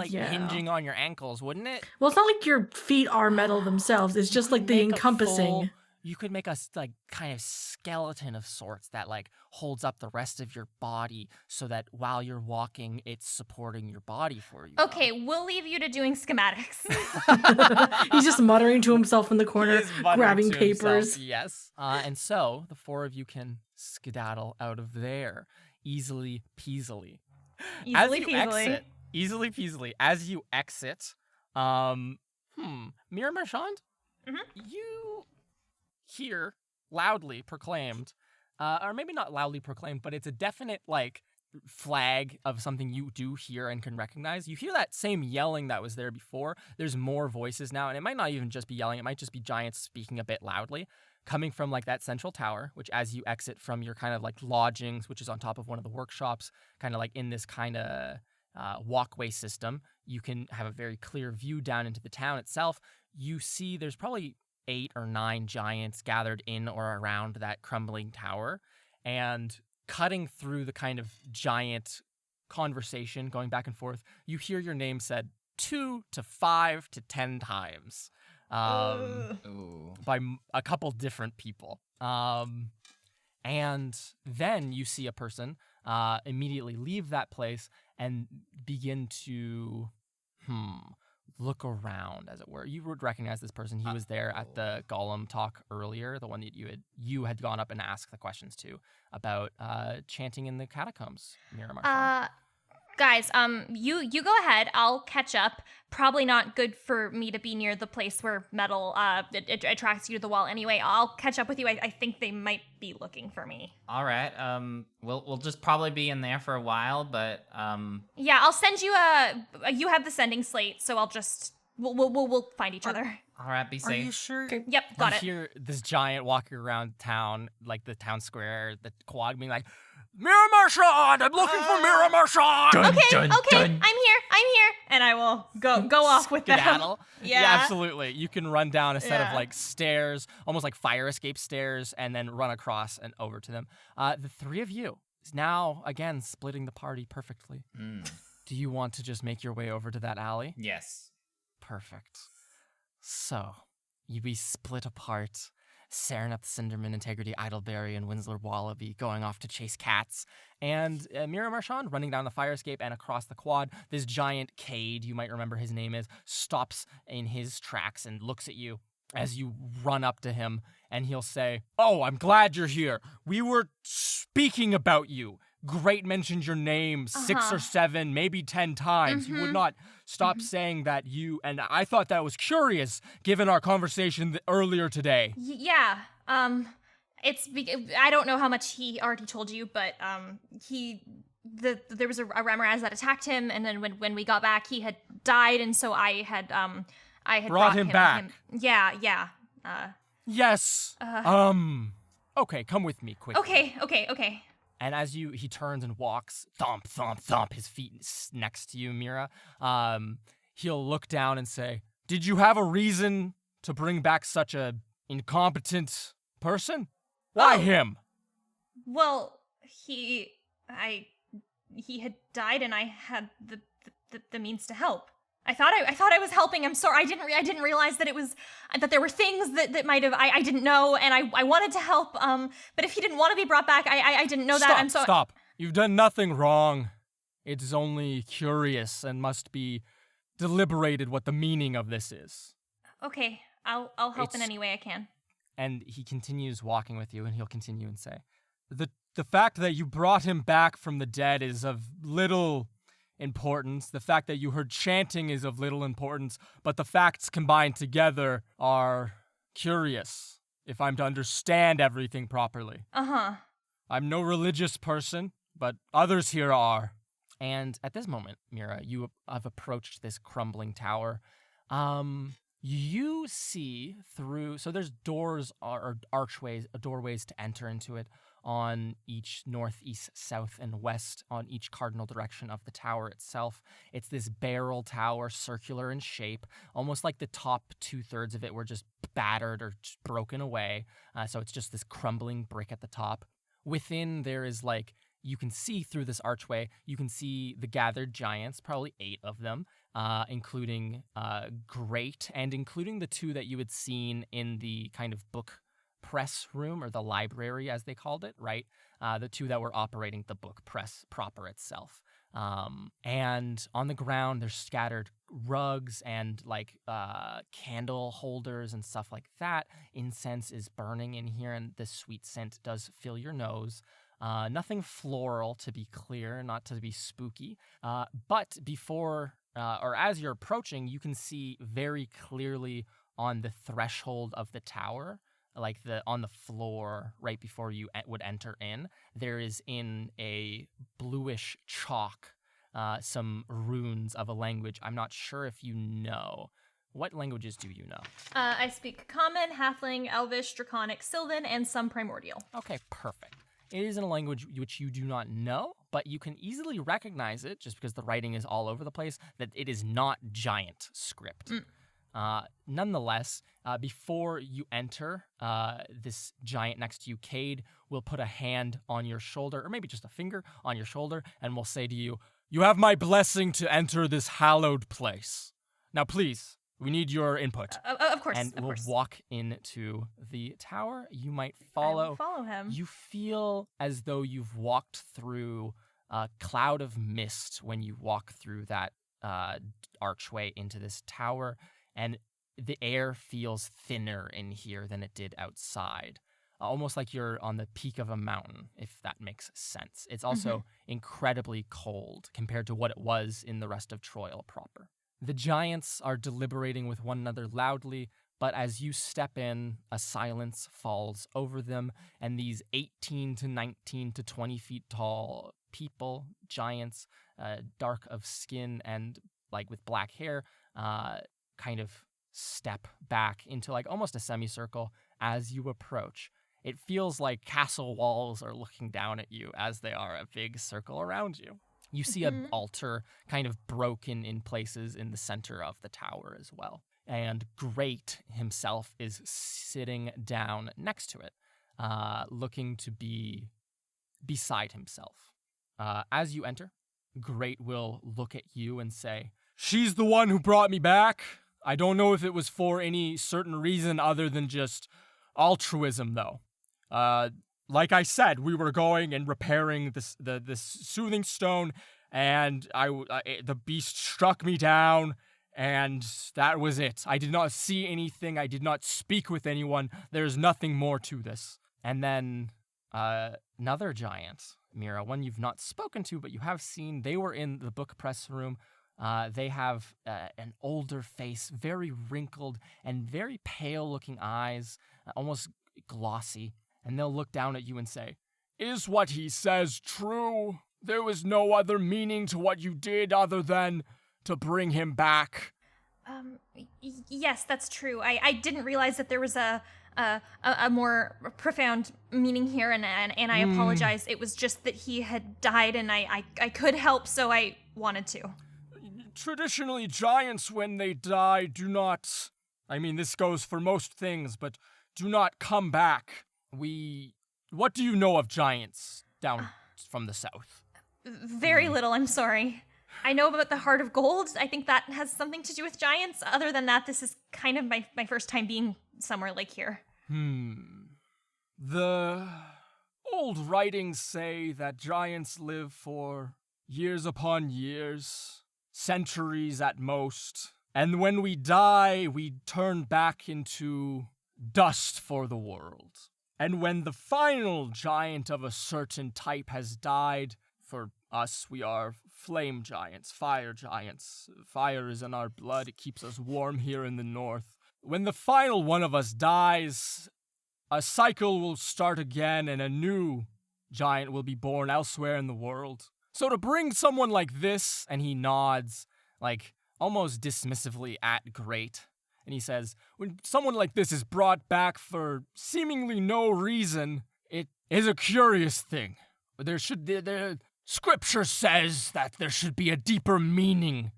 S5: Yeah.
S1: hinging on your ankles, wouldn't it?
S5: Well, it's not like your feet are metal themselves. It's just like the
S1: Make a
S5: encompassing.
S1: you could make a like kind of skeleton of sorts that like holds up the rest of your body so that while you're walking, it's supporting your body for you.
S4: Okay, we'll leave you to doing schematics.
S5: He's just muttering to himself in the corner,
S1: He is muttering
S5: grabbing
S1: to himself,
S5: papers.
S1: yes. And so the 4 of you can skedaddle out of there easily peasily.
S4: Easily peasily.
S1: Easily peasily. As you exit, Mira Marchand,
S4: Mhm.
S1: you hear loudly proclaimed, or maybe not loudly proclaimed, but it's a definite like flag of something you do hear and can recognize. You hear that same yelling that was there before. There's more voices now, and it might not even just be yelling. It might just be giants speaking a bit loudly, coming from like that central tower, which as you exit from your kind of like lodgings, which is on top of one of the workshops, kind of like in this kind of walkway system, you can have a very clear view down into the town itself. You see there's probably 8 or 9 giants gathered in or around that crumbling tower, and cutting through the kind of giant conversation going back and forth, you hear your name said 2 to 5 to 10 times
S2: Ooh.
S1: by a couple different people. And then you see a person immediately leave that place and begin to, look around, as it were. You would recognize this person. He was there at the Golem talk earlier, the one that you had gone up and asked the questions to about chanting in the catacombs, Mira.
S4: Guys, you go ahead. I'll catch up. Probably not good for me to be near the place where metal it attracts you to the wall. Anyway, I'll catch up with you. I think they might be looking for me.
S2: All right. We'll just probably be in there for a while, but
S4: Yeah, I'll send you you have the sending slate, so I'll just we'll find each other.
S2: all right. Be
S1: Are
S2: safe.
S1: you sure?
S4: Yep, got
S1: You
S4: it.
S1: hear this giant walking around town, like the town square, the quad being like, Mira Marchand! I'm looking for Mira Marchand!
S2: Dun,
S4: Okay,
S2: dun,
S4: okay,
S2: dun.
S4: I'm here, and I will go off with them.
S1: Skedaddle.
S4: Yeah.
S1: Absolutely. You can run down a set of
S4: Yeah.
S1: like stairs, almost like fire escape stairs, and then run across and over to them. The three of you is now again splitting the party perfectly. Do you want to just make your way over to that alley?
S2: Yes.
S1: Perfect. So, you be split apart. Serenep Cinderman, Integrity, Idleberry, and Winsler Wallaby going off to chase cats. And Mira Marchand running down the fire escape and across the quad. This giant Cade, you might remember his name is, stops in his tracks and looks at you as you run up to him. And he'll say, "Oh, I'm glad you're here. We were speaking about you. Great mentioned your name 6 or 7, maybe 10 times. You would not stop saying that you, and I thought that was curious given our conversation earlier today."
S4: Yeah. I don't know how much he already told you, but there was a Remoraz that attacked him, and then when we got back, he had died, and so I had
S1: Brought him back.
S4: Yeah.
S1: Yes. Okay, come with me quickly.
S4: Okay.
S1: And as he turns and walks, thump, thump, thump, his feet next to you, Mira, he'll look down and say, "Did you have a reason to bring back such a incompetent person? Why him?"
S4: Well, he had died, and I had the means to help. I thought I was helping. I'm sorry. I didn't realize that it was that there were things that might have I didn't know, and I wanted to help. But if he didn't want to be brought back, I didn't know that. I'm sorry.
S1: Stop. You've done nothing wrong. It's only curious and must be deliberated what the meaning of this is.
S4: Okay, I'll help in
S1: It's-
S4: any way I can.
S1: And he continues walking with you, and he'll continue and say, The fact that you brought him back from the dead is of little importance. The fact that you heard chanting is of little importance, but the facts combined together are curious, if I'm to understand everything properly. I'm no religious person, but others here are. And at this moment, Mira, you have approached this crumbling tower. You see through, so there's doors or archways, doorways to enter into it on each north, east, south, and west, on each cardinal direction of the tower itself. It's this barrel tower, circular in shape, almost like the top 2/3 of it were just battered or just broken away. So it's just this crumbling brick at the top. Within there is you can see through this archway, you can see the gathered giants, probably 8 of them, including Great, and including the 2 that you had seen in the kind of book press room, or the library as they called it, right? The 2 that were operating the book press proper itself. And on the ground, there's scattered rugs and candle holders and stuff like that. Incense is burning in here, and the sweet scent does fill your nose. Nothing floral, to be clear, not to be spooky. But before, or as you're approaching, you can see very clearly on the threshold of the tower, on the floor right before you would enter in, there is in a bluish chalk some runes of a language I'm not sure if you know. What languages do you know?
S4: I speak Common, Halfling, Elvish, Draconic, Sylvan, and some Primordial.
S1: Okay, perfect. It is in a language which you do not know, but you can easily recognize it, just because the writing is all over the place, that it is not giant script. Nonetheless, before you enter, this giant next to you, Cade, will put a hand on your shoulder, or maybe just a finger on your shoulder, and will say to you, "You have my blessing to enter this hallowed place. Now please, We need your input.
S4: Of course,
S1: And
S4: of
S1: we'll
S4: course.
S1: walk into the tower. You might
S4: I will
S1: follow.
S4: follow him.
S1: You feel as though you've walked through a cloud of mist when you walk through that archway into this tower, and the air feels thinner in here than it did outside. Almost like you're on the peak of a mountain, if that makes sense. It's also incredibly cold compared to what it was in the rest of Troil proper. The giants are deliberating with one another loudly, but as you step in, a silence falls over them, and these 18 to 19 to 20 feet tall people, giants, dark of skin and like with black hair, kind of step back into like almost a semicircle as you approach. It feels like castle walls are looking down at you as they are a big circle around you. You see an altar kind of broken in places in the center of the tower as well. And Great himself is sitting down next to it, looking to be beside himself. As you enter, Great will look at you and say, "She's the one who brought me back. I don't know if it was for any certain reason other than just altruism, though. Like I said, we were going and repairing this soothing stone, and the beast struck me down, and that was it. I did not see anything. I did not speak with anyone. There's nothing more to this." And then another giant, Mira, one you've not spoken to, but you have seen. They were in the book press room. They have an older face, very wrinkled and very pale-looking eyes, almost glossy. And they'll look down at you and say, "Is what he says true? There was no other meaning to what you did other than to bring him back?"
S4: Yes, that's true. I didn't realize that there was a more profound meaning here, and I apologize. It was just that he had died, and I could help, so I wanted to.
S1: Traditionally, giants, when they die, do not... I mean, this goes for most things, but do not come back. What do you know of giants down from the south?
S4: Very little, I'm sorry. I know about the Heart of Gold. I think that has something to do with giants. Other than that, this is kind of my first time being somewhere like here.
S1: The old writings say that giants live for years upon years, centuries at most, and when we die, we turn back into dust for the world. And when the final giant of a certain type has died, for us, we are flame giants, fire giants. Fire is in our blood. It keeps us warm here in the north. When the final one of us dies, a cycle will start again and a new giant will be born elsewhere in the world. So to bring someone like this, and he nods, like almost dismissively at Great, and he says, when someone like this is brought back for seemingly no reason, it is a curious thing. The scripture says that there should be a deeper meaning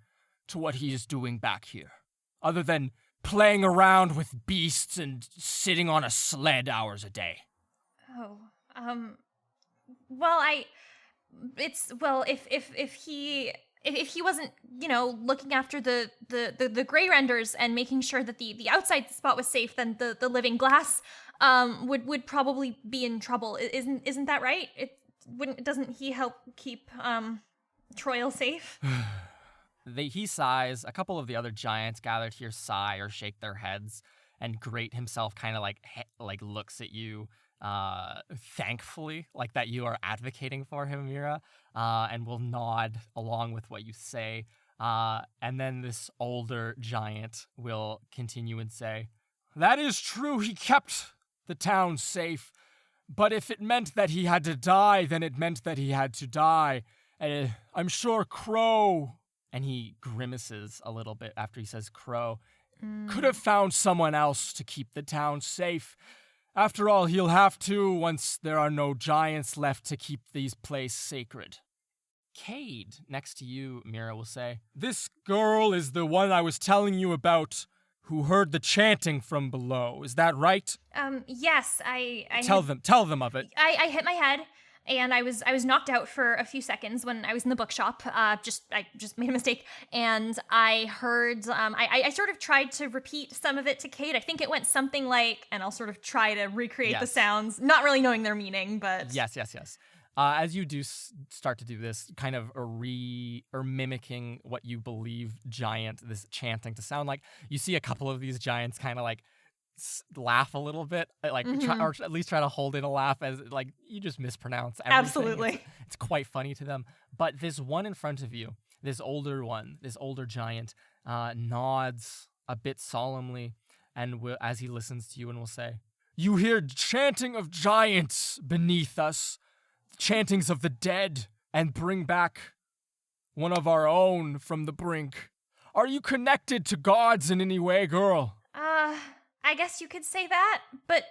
S1: to what he is doing back here, other than playing around with beasts and sitting on a sled hours a day.
S4: Oh, well, if he wasn't, looking after the gray renders and making sure that the outside spot was safe, then the living glass would probably be in trouble. Isn't that right? Doesn't he help keep Troil safe?
S1: He sighs. A couple of the other giants gathered here sigh or shake their heads, and Great himself kind of like looks at you thankfully, like that you are advocating for him, Mira, and will nod along with what you say. And then this older giant will continue and say, "That is true, he kept the town safe, but if it meant that he had to die, then it meant that he had to die. I'm sure Crow," and he grimaces a little bit after he says Crow, "could have found someone else to keep the town safe. After all, he'll have to once there are no giants left to keep these places sacred." Cade, next to you, Mira, will say, "This girl is the one I was telling you about who heard the chanting from below. Is that right?"
S4: Yes, I
S1: Tell them of it.
S4: I hit my head, and I was knocked out for a few seconds when I was in the bookshop. I just made a mistake, and I heard. I sort of tried to repeat some of it to Kate. I think it went something like, and I'll sort of try to recreate the
S1: Yes.
S4: sounds, not really knowing their meaning, but
S1: Yes. As you do start to do this, kind of or mimicking what you believe this chanting to sound like, you see a couple of these giants kind of like laugh a little bit, like try, or at least try to hold in a laugh as like you just mispronounce everything.
S4: Absolutely.
S1: It's quite funny to them. But this one in front of you, this older giant, nods a bit solemnly, and as he listens to you, and will say, "You hear chanting of giants beneath us, chantings of the dead, and bring back one of our own from the brink. Are you connected to gods in any way, girl?"
S4: I guess you could say that, but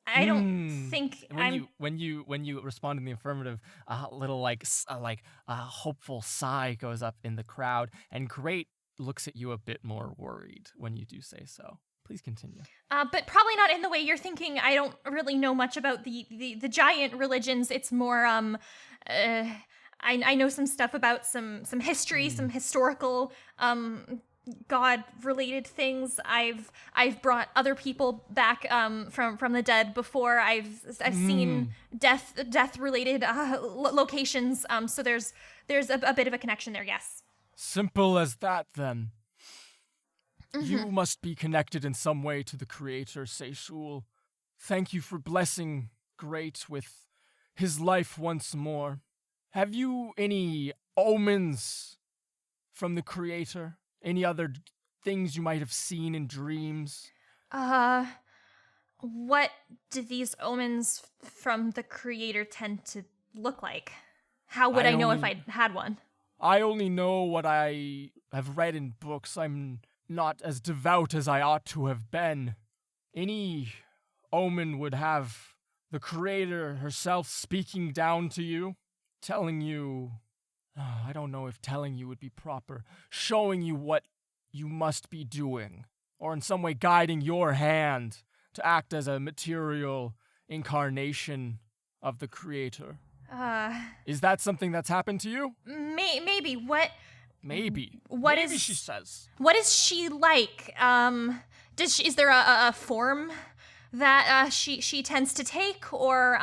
S4: I don't think
S1: When you respond in the affirmative, a little a hopeful sigh goes up in the crowd, and Great looks at you a bit more worried when you do say so. Please continue.
S4: But probably not in the way you're thinking. I don't really know much about the giant religions. It's more I know some stuff about some history, some historical God-related things. I've brought other people back from the dead before. I've seen death-related locations. So there's a bit of a connection there. Yes.
S1: Simple as that, then. You must be connected in some way to the Creator, Seychul. Thank you for blessing Great with his life once more. Have you any omens from the Creator? Any other things you might have seen in dreams?
S4: What do these omens from the Creator tend to look like? How would I know if I had one?
S1: I only know what I have read in books. I'm not as devout as I ought to have been. Any omen would have the Creator herself speaking down to you, telling you, I don't know if telling you would be proper, showing you what you must be doing, or in some way guiding your hand to act as a material incarnation of the Creator. Is that something that's happened to you?
S4: Maybe. What?
S1: Maybe.
S4: What
S1: Maybe
S4: is-
S1: she says.
S4: What is she like? Is there a form that she tends to take, or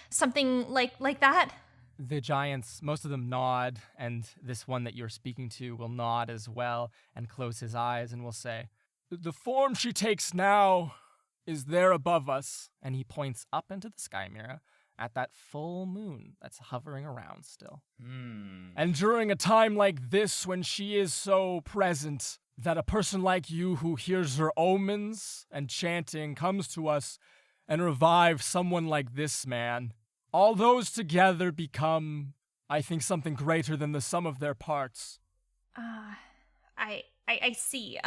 S4: something like that?
S1: The giants, most of them nod, and this one that you're speaking to will nod as well and close his eyes and will say, "The form she takes now is there above us." And he points up into the sky mirror at that full moon that's hovering around still. And during a time like this, when she is so present that a person like you who hears her omens and chanting comes to us and revives someone like this man, all those together become, I think, something greater than the sum of their parts.
S4: I see.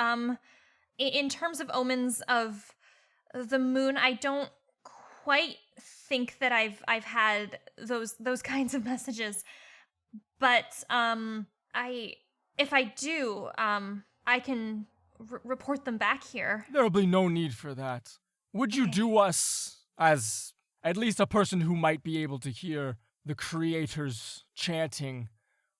S4: In terms of omens of the moon, I don't quite think that I've had those kinds of messages. But if I do, I can report them back here.
S1: There will be no need for that. Would you do us, as at least a person who might be able to hear the Creator's chanting,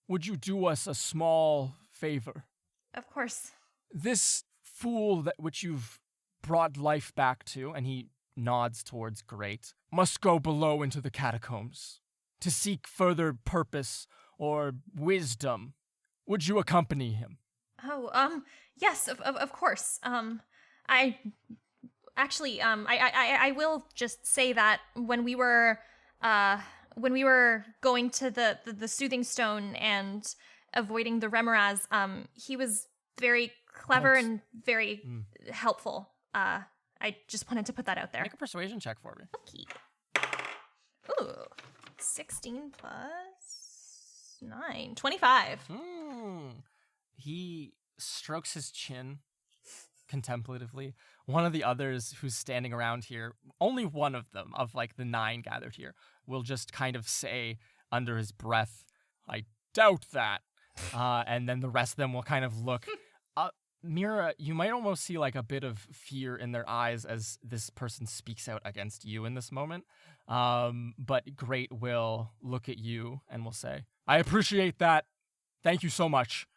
S1: would you do us a small favor?
S4: Of course.
S1: This fool that which you've brought life back to, and he nods towards Great, must go below into the catacombs to seek further purpose or wisdom. Would you accompany him?
S4: Oh, yes, of course. I will just say that when we were going to the soothing stone and avoiding the Remoras, he was very clever and very helpful. I just wanted to put that out there.
S1: Make a persuasion check for me.
S4: Okay. Ooh, 16 plus 9, 25.
S1: He strokes his chin contemplatively. One of the others who's standing around here, only one of them, of like the 9 gathered here, will just kind of say under his breath, "I doubt that." And then the rest of them will kind of look. Mira, you might almost see like a bit of fear in their eyes as this person speaks out against you in this moment. But Great will look at you and will say, I appreciate that. Thank you so much.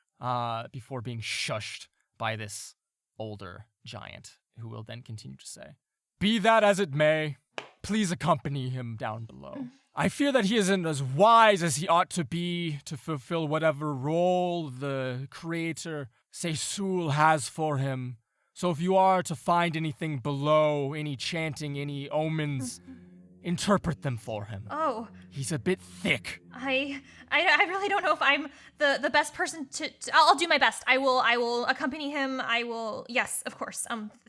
S1: Before being shushed by this older giant, who will then continue to say, be that as it may, please accompany him down below. I fear that he isn't as wise as he ought to be to fulfill whatever role the creator, Seisul, has for him. So if you are to find anything below, any chanting, any omens, interpret them for him.
S4: Oh,
S1: He's a bit thick.
S4: I really don't know if I'm the best person to I'll do my best. I will accompany him. Yes, of course.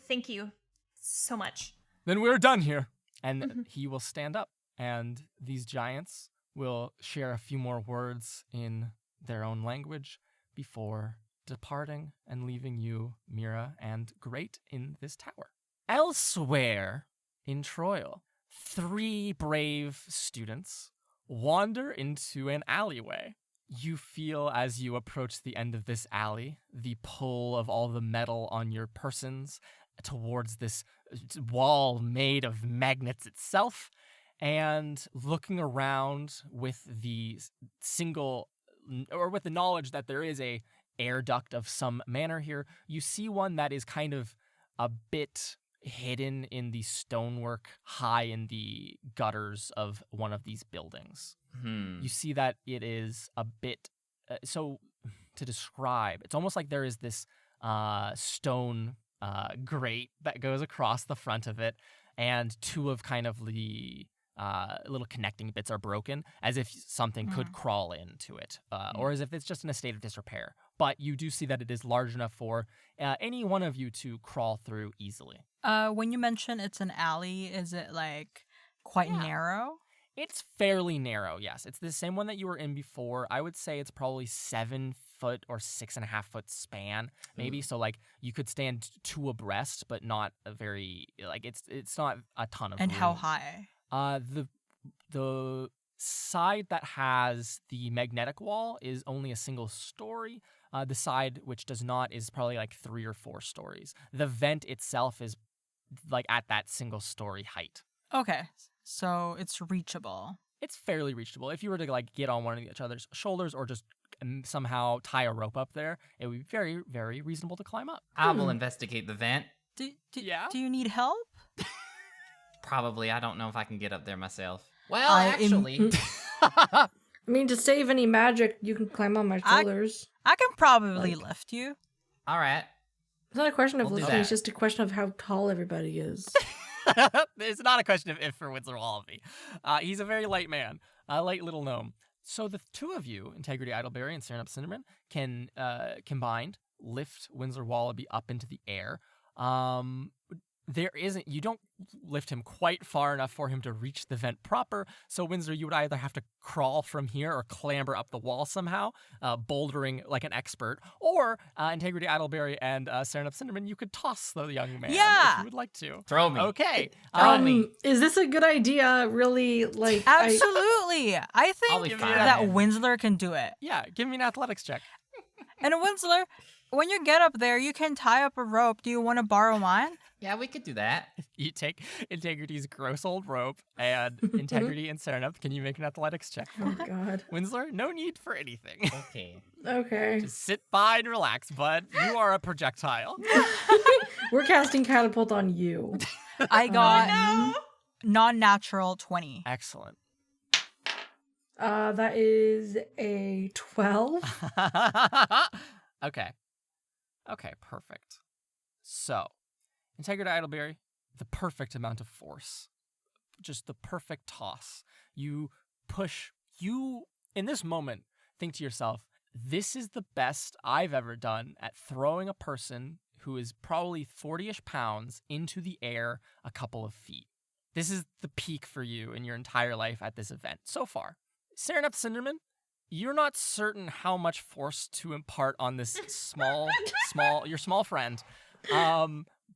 S4: Thank you so much.
S1: Then we're done here. And he will stand up, and these giants will share a few more words in their own language before departing and leaving you, Mira, and Great in this tower. Elsewhere in Troil, 3 brave students wander into an alleyway. You feel as you approach the end of this alley, the pull of all the metal on your persons towards this wall made of magnets itself, and looking around with the with the knowledge that there is a air duct of some manner here, you see one that is kind of a bit hidden in the stonework high in the gutters of one of these buildings. You see that it is a bit, so to describe, it's almost like there is this stone grate that goes across the front of it, and 2 of kind of the little connecting bits are broken, as if something could crawl into it, or as if it's just in a state of disrepair. But you do see that it is large enough for any one of you to crawl through easily.
S3: When you mention it's an alley, is it like quite narrow?
S1: It's fairly narrow, yes. It's the same one that you were in before. I would say it's probably 7 foot or 6.5 foot span, maybe. So like you could stand 2 abreast, but not a very like it's not a ton of
S3: And
S1: room.
S3: how high?
S1: The side that has the magnetic wall is only a single story. The side which does not is probably like 3 or 4 stories. The vent itself is like at that single story height.
S3: Okay, so it's reachable.
S1: It's fairly reachable. If you were to like get on one of each other's shoulders or just somehow tie a rope up there, it would be very, very reasonable to climb up.
S2: I will investigate the vent.
S3: Do
S1: Yeah?
S3: you need help?
S2: Probably. I don't know if I can get up there myself. Well,
S3: I am-
S2: actually,
S5: I mean, to save any magic, you can climb on my shoulders.
S3: I can probably lift you.
S2: all right.
S5: It's not a question of
S2: We'll do
S5: lifting, it's
S2: that.
S5: just a question of how tall everybody is.
S1: It's not a question of if for Windsor Wallaby. He's a very light man, a light little gnome. So the 2 of you, Integrity Idleberry and Serenup Cinderman, can combined lift Windsor Wallaby up into the air. You don't lift him quite far enough for him to reach the vent proper. So Windsor, you would either have to crawl from here or clamber up the wall somehow, bouldering like an expert, or Integrity Idleberry and Serenup Cinderman, you could toss the young man
S3: Yeah.
S1: if you would like to.
S2: Throw me.
S1: Okay.
S2: Throw me.
S5: Is this a good idea? Really, like
S3: Absolutely. I
S2: I'll
S3: think
S2: be
S1: Give
S2: fine.
S1: me
S3: that
S1: man.
S3: Winsler can do it.
S1: Yeah, give me an athletics check.
S3: And Winsler, when you get up there, you can tie up a rope. Do you want to borrow mine?
S2: Yeah, we could do that.
S1: You take Integrity's gross old rope, and Integrity and Serenup, can you make an athletics check?
S5: Oh god.
S1: Winsler, no need for anything.
S2: Okay.
S5: Okay.
S1: Just sit by and relax, bud. You are a projectile.
S5: We're casting catapult on you.
S3: I got non-natural 20.
S1: Excellent.
S5: That is a 12.
S1: Okay. Okay, perfect. So, Integrity Idleberry, the perfect amount of force. Just the perfect toss. You push, in this moment, think to yourself, this is the best I've ever done at throwing a person who is probably 40-ish pounds into the air a couple of feet. This is the peak for you in your entire life at this event so far. Serenup Cinderman, you're not certain how much force to impart on this your small friend.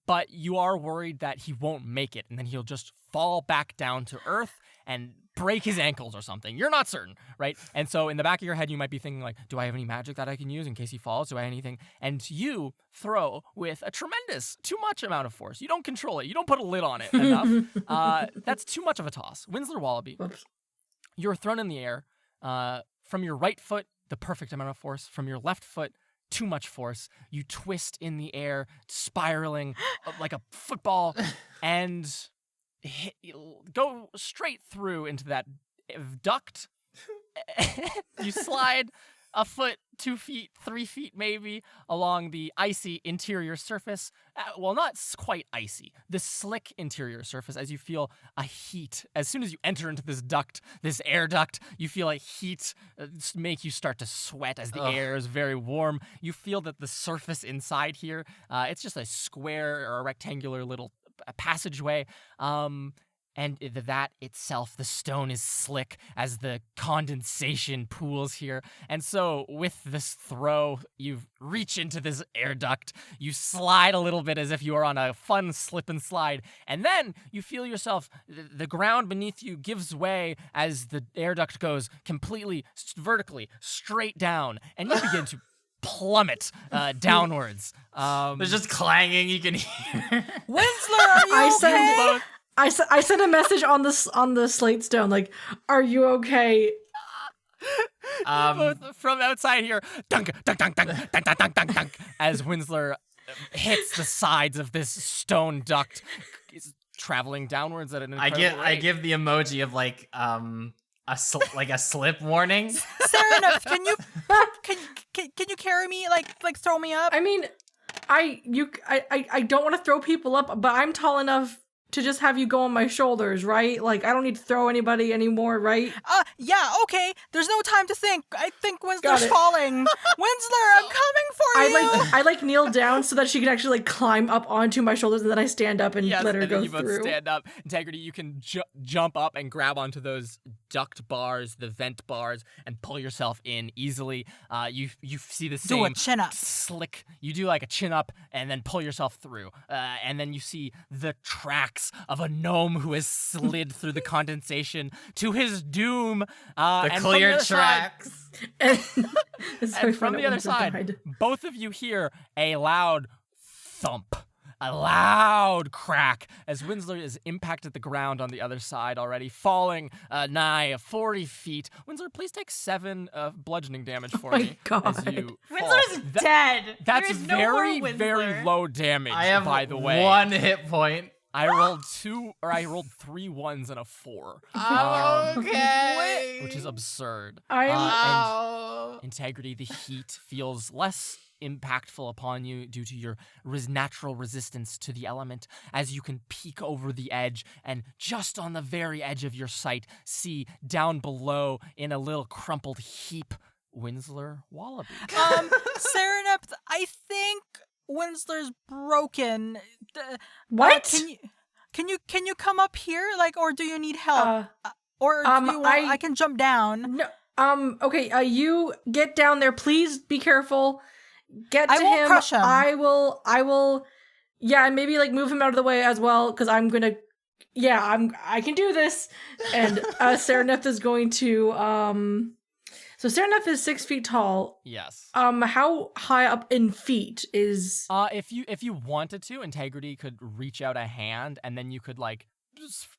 S1: but you are worried that he won't make it, and then he'll just fall back down to earth and break his ankles or something. You're not certain, right? And so in the back of your head, you might be thinking like, do I have any magic that I can use in case he falls? Do I have anything? And you throw with a tremendous, too much amount of force. You don't control it. You don't put a lid on it enough. That's too much of a toss. Winsler Wallaby,
S5: Whoops.
S1: you're thrown in the air. From your right foot, the perfect amount of force. From your left foot, too much force. You twist in the air, spiraling like a football, and go straight through into that duct. You slide a foot, 2 feet, 3 feet maybe along the icy interior surface. Well, not quite icy. The slick interior surface as you feel a heat. As soon as you enter into this duct, this air duct, you feel a heat make you start to sweat as the air is very warm. You feel that the surface inside here, it's just a square or a rectangular little passageway. And that itself, the stone is slick as the condensation pools here. And so with this throw, you reach into this air duct, you slide a little bit as if you are on a fun slip and slide, and then you feel yourself, the ground beneath you gives way as the air duct goes completely vertically straight down, and you begin to plummet downwards.
S2: There's just clanging you can hear.
S3: Winsler, are you okay?
S5: I sent a message on the slate stone, like, are you okay?
S1: Both from outside here, dunk, dunk, dunk, dunk, dunk, dunk, dunk, dunk, dunk, as Winsler hits the sides of this stone duct, is traveling downwards at an incredible rate.
S2: I give the emoji of like a slip warning.
S3: Serenif, can you carry me? Like throw me up?
S5: I mean, I don't want to throw people up, but I'm tall enough to just have you go on my shoulders, right? Like, I don't need to throw anybody anymore, right?
S3: Yeah, okay. There's no time to think. I think Winsler's falling. Winsler, I'm coming for you.
S5: I kneel down so that she can actually like climb up onto my shoulders, and then I stand up and let her
S1: and
S5: go
S1: then you
S5: through.
S1: both stand up. Integrity, you can jump up and grab onto those duct bars, the vent bars, and pull yourself in easily. You see the same
S3: Do a chin up.
S1: slick. You do like a chin up and then pull yourself through. And then you see the tracks of a gnome who has slid through the condensation to his doom.
S2: The clear tracks.
S5: And
S1: from the other side, both of you hear a loud thump. A loud crack as Winsler is impacted the ground on the other side already, falling nigh 40 feet. Winsler, please take 7 bludgeoning damage for me.
S5: God.
S1: As you fall.
S4: Winsler's dead.
S1: That's
S4: there is no more
S1: very,
S4: Winsler.
S1: very low damage,
S2: I have
S1: by the way.
S2: 1 hit point.
S1: I rolled 3 1s and a 4.
S2: Okay.
S1: Which is absurd.
S2: Ow.
S1: And Integrity, the heat feels less impactful upon you due to your natural resistance to the element, as you can peek over the edge and just on the very edge of your sight see down below in a little crumpled heap Winsler Wallaby.
S3: Serenep, I think Winsler's broken.
S5: What?
S3: Can you come up here? Like, or do you need help? Or do you want, I can jump down.
S5: No. Okay. You get down there, please. Be careful. Get to
S3: I won't
S5: him.
S3: crush him.
S5: I will. Yeah, and maybe like move him out of the way as well, because I'm gonna. Yeah, I can do this. And Sereneth is going to. So Sereneth is 6 feet tall.
S1: Yes.
S5: How high up in feet is?
S1: If you wanted to, Integrity could reach out a hand, and then you could like just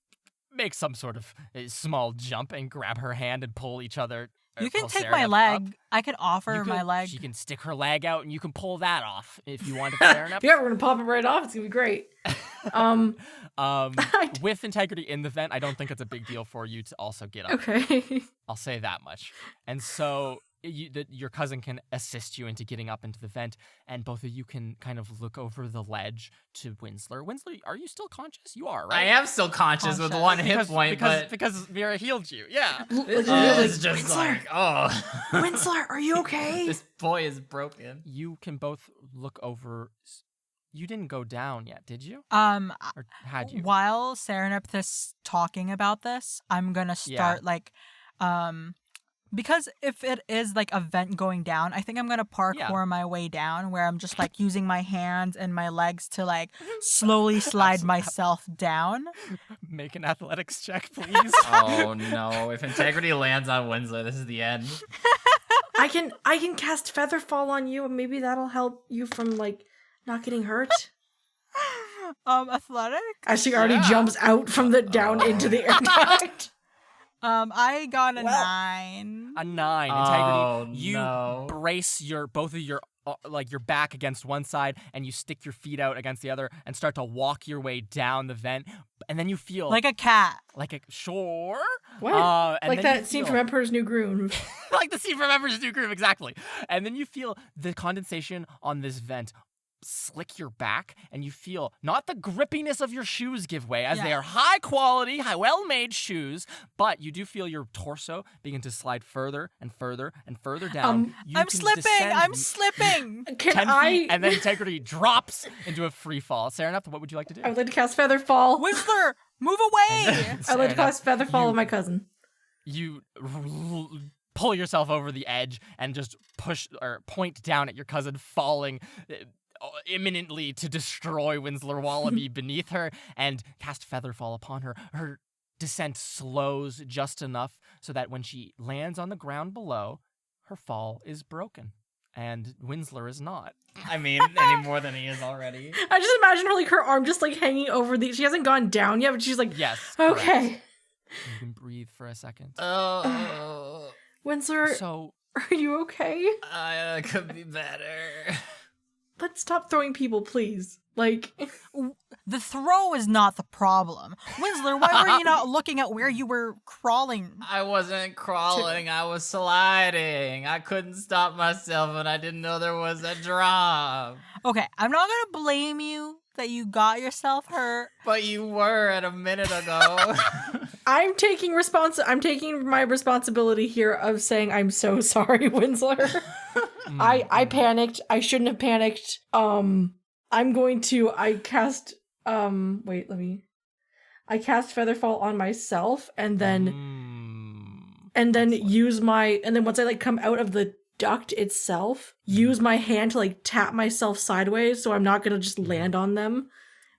S1: make some sort of small jump and grab her hand and pull each other.
S3: You can
S1: pull
S3: take
S1: Sereneth
S3: my
S1: up.
S3: leg. I could offer
S1: You
S3: my
S1: could-
S3: leg.
S1: She can stick her leg out, and you can pull that off if you wanted. Sereneth.
S5: Yeah, we're gonna pop it right off. It's gonna be great.
S1: With Integrity in the vent, I don't think it's a big deal for you to also get up.
S5: Okay.
S1: I'll say that much. And so your cousin can assist you into getting up into the vent, and both of you can kind of look over the ledge to Winsler. Winsler, are you still conscious? You are, right?
S2: I am still conscious with 1 hit point,
S1: because Vera healed you. Yeah.
S2: It's just like,
S5: Winsler, are you okay?
S2: This boy is broken.
S1: You can both look over. You didn't go down yet, did you? Or had you?
S3: While Serenep is talking about this, I'm gonna start Because if it is like a vent going down, I think I'm gonna parkour my way down, where I'm just like using my hands and my legs to like slowly slide myself down.
S1: Make an athletics check, please.
S2: Oh no! If integrity lands on Winslow, this is the end.
S5: I can cast Featherfall on you, and maybe that'll help you from like not getting hurt.
S3: Athletic.
S5: As she already jumps out from the down into the air duct.
S3: I got a 9.
S1: A 9.
S2: Oh,
S1: Integrity. You
S2: no.
S1: brace both of your like your back against one side, and you stick your feet out against the other, and start to walk your way down the vent. And then you feel
S3: Like a cat.
S1: like a sure.
S5: What?
S1: And
S5: Like
S1: then you
S5: that scene
S1: feel-
S5: from Emperor's New Groove.
S1: like the scene from Emperor's New Groove, exactly. And then you feel the condensation on this vent slick your back, and you feel not the grippiness of your shoes give way, as they are high quality, well-made shoes, but you do feel your torso begin to slide further and further and further down. You
S3: I'm
S1: can
S3: slipping.
S1: descend
S3: I'm slipping.
S5: Can
S1: 10
S5: I?
S1: feet, and then integrity drops into a free fall. Serenap, what would you like to do?
S5: I would like to cast Featherfall.
S3: Whistler, move away.
S5: I would like to cast Featherfall on my cousin.
S1: You pull yourself over the edge and just push or point down at your cousin, falling imminently to destroy Winsler Wallaby beneath her, and cast Featherfall upon her. Her descent slows just enough so that when she lands on the ground below, her fall is broken, and Winsler is not.
S2: I mean, any more than he is already.
S5: I just imagine her like her arm just like hanging over the. She hasn't gone down yet, but she's like,
S1: Yes.
S5: okay.
S1: correct. You can breathe for a second.
S2: Oh,
S5: Winsler,
S1: So
S5: are you okay?
S2: I could be better.
S5: Let's stop throwing people, please. Like,
S3: The throw is not the problem. Winsler, why were you not looking at where you were crawling?
S2: I wasn't crawling, I was sliding. I couldn't stop myself, and I didn't know there was a drop.
S3: Okay, I'm not gonna blame you that you got yourself hurt.
S2: But you were at a minute ago.
S5: I'm taking my responsibility here of saying I'm so sorry, Winsler. I panicked. I shouldn't have panicked. I cast Featherfall on myself, and then use and then once I like come out of the duct itself, use my hand to like tap myself sideways, so I'm not gonna just land on them,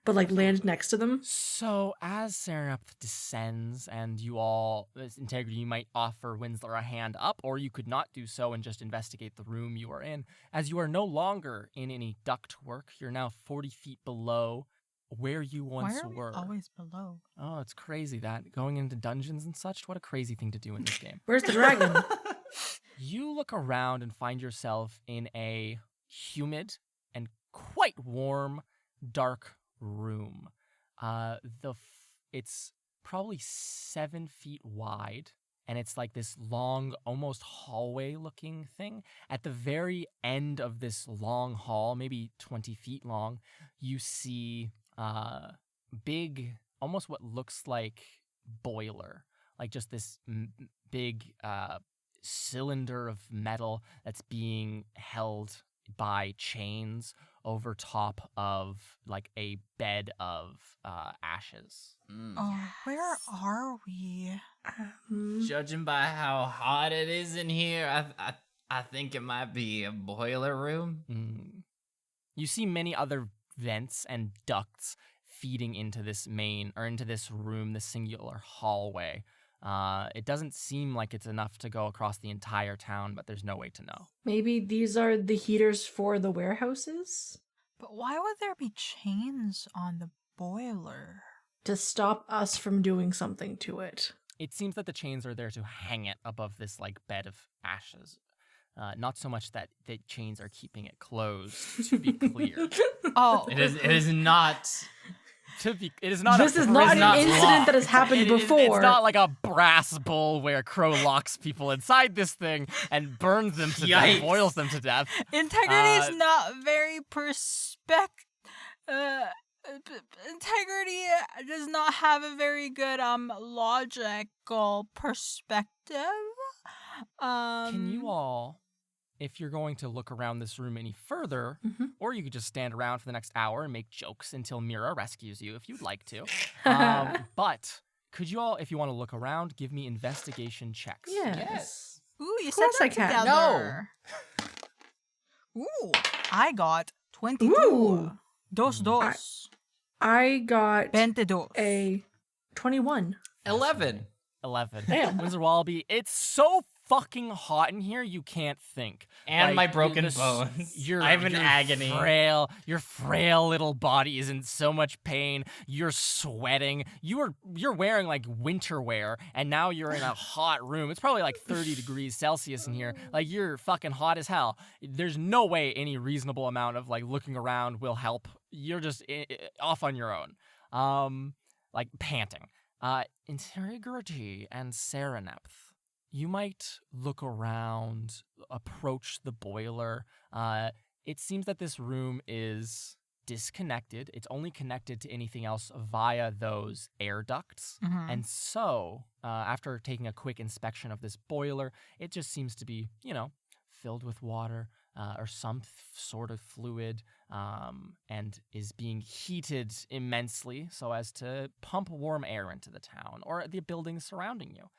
S5: but like land next to them.
S1: So as Serenap descends and you all, as Integrity, you might offer Winsler a hand up, or you could not do so and just investigate the room you are in. As you are no longer in any duct work, you're now 40 feet below where you once
S3: Why are we
S1: were.
S3: always below?
S1: Oh, it's crazy that going into dungeons and such. What a crazy thing to do in this game.
S5: Where's the dragon?
S1: You look around and find yourself in a humid and quite warm, dark room. It's probably 7 feet wide, and it's like this long, almost hallway-looking thing. At the very end of this long hall, maybe 20 feet long, you see big, almost what looks like boiler, like just this big cylinder of metal that's being held by chains over top of like a bed of ashes.
S3: Oh, where are we?
S2: Judging by how hot it is in here, I think it might be a boiler room.
S1: You see many other vents and ducts feeding into this into this room, this singular hallway. It doesn't seem like it's enough to go across the entire town, but there's no way to know.
S5: Maybe these are the heaters for the warehouses?
S3: But why would there be chains on the boiler?
S5: To stop us from doing something to it.
S1: It seems that the chains are there to hang it above this like bed of ashes. Not so much that the chains are keeping it closed, to be clear.
S3: Oh,
S2: It is not.
S1: It is not.
S5: This is not
S2: not
S5: an incident
S2: locked.
S5: that has happened before.
S1: It's not like a brass bowl where Crow locks people inside this thing and burns them to death,
S2: Yikes.
S1: boils them to death.
S3: integrity is not very integrity does not have a very good logical perspective.
S1: Can you all, if you're going to look around this room any further, or you could just stand around for the next hour and make jokes until Mira rescues you if you'd like to. But could you all, if you want to look around, give me investigation checks?
S5: Yes.
S3: Ooh, you
S5: Of
S3: said
S5: course
S3: that
S5: I can.
S3: together. Ooh, I got 22.
S5: Ooh.
S3: Dos dos.
S5: I got
S3: 22.
S5: a 21.
S2: 11.
S1: 11.
S5: Damn.
S1: Windsor Wallaby, it's so fucking hot in here you can't think.
S2: And my broken
S1: this-
S2: bones.
S1: You're,
S2: I'm in
S1: you're
S2: agony.
S1: Your frail little body is in so much pain. You're sweating. You're wearing like winter wear, and now you're in a hot room. It's probably like 30 degrees Celsius in here. Like you're fucking hot as hell. There's no way any reasonable amount of like looking around will help. You're just off on your own. Like panting. Integrity and Serenepth. You might look around, approach the boiler. It seems that this room is disconnected. It's only connected to anything else via those air ducts.
S3: Mhm.
S1: And so, after taking a quick inspection of this boiler, it just seems to be, filled with water or some sort of fluid, and is being heated immensely so as to pump warm air into the town or the buildings surrounding you.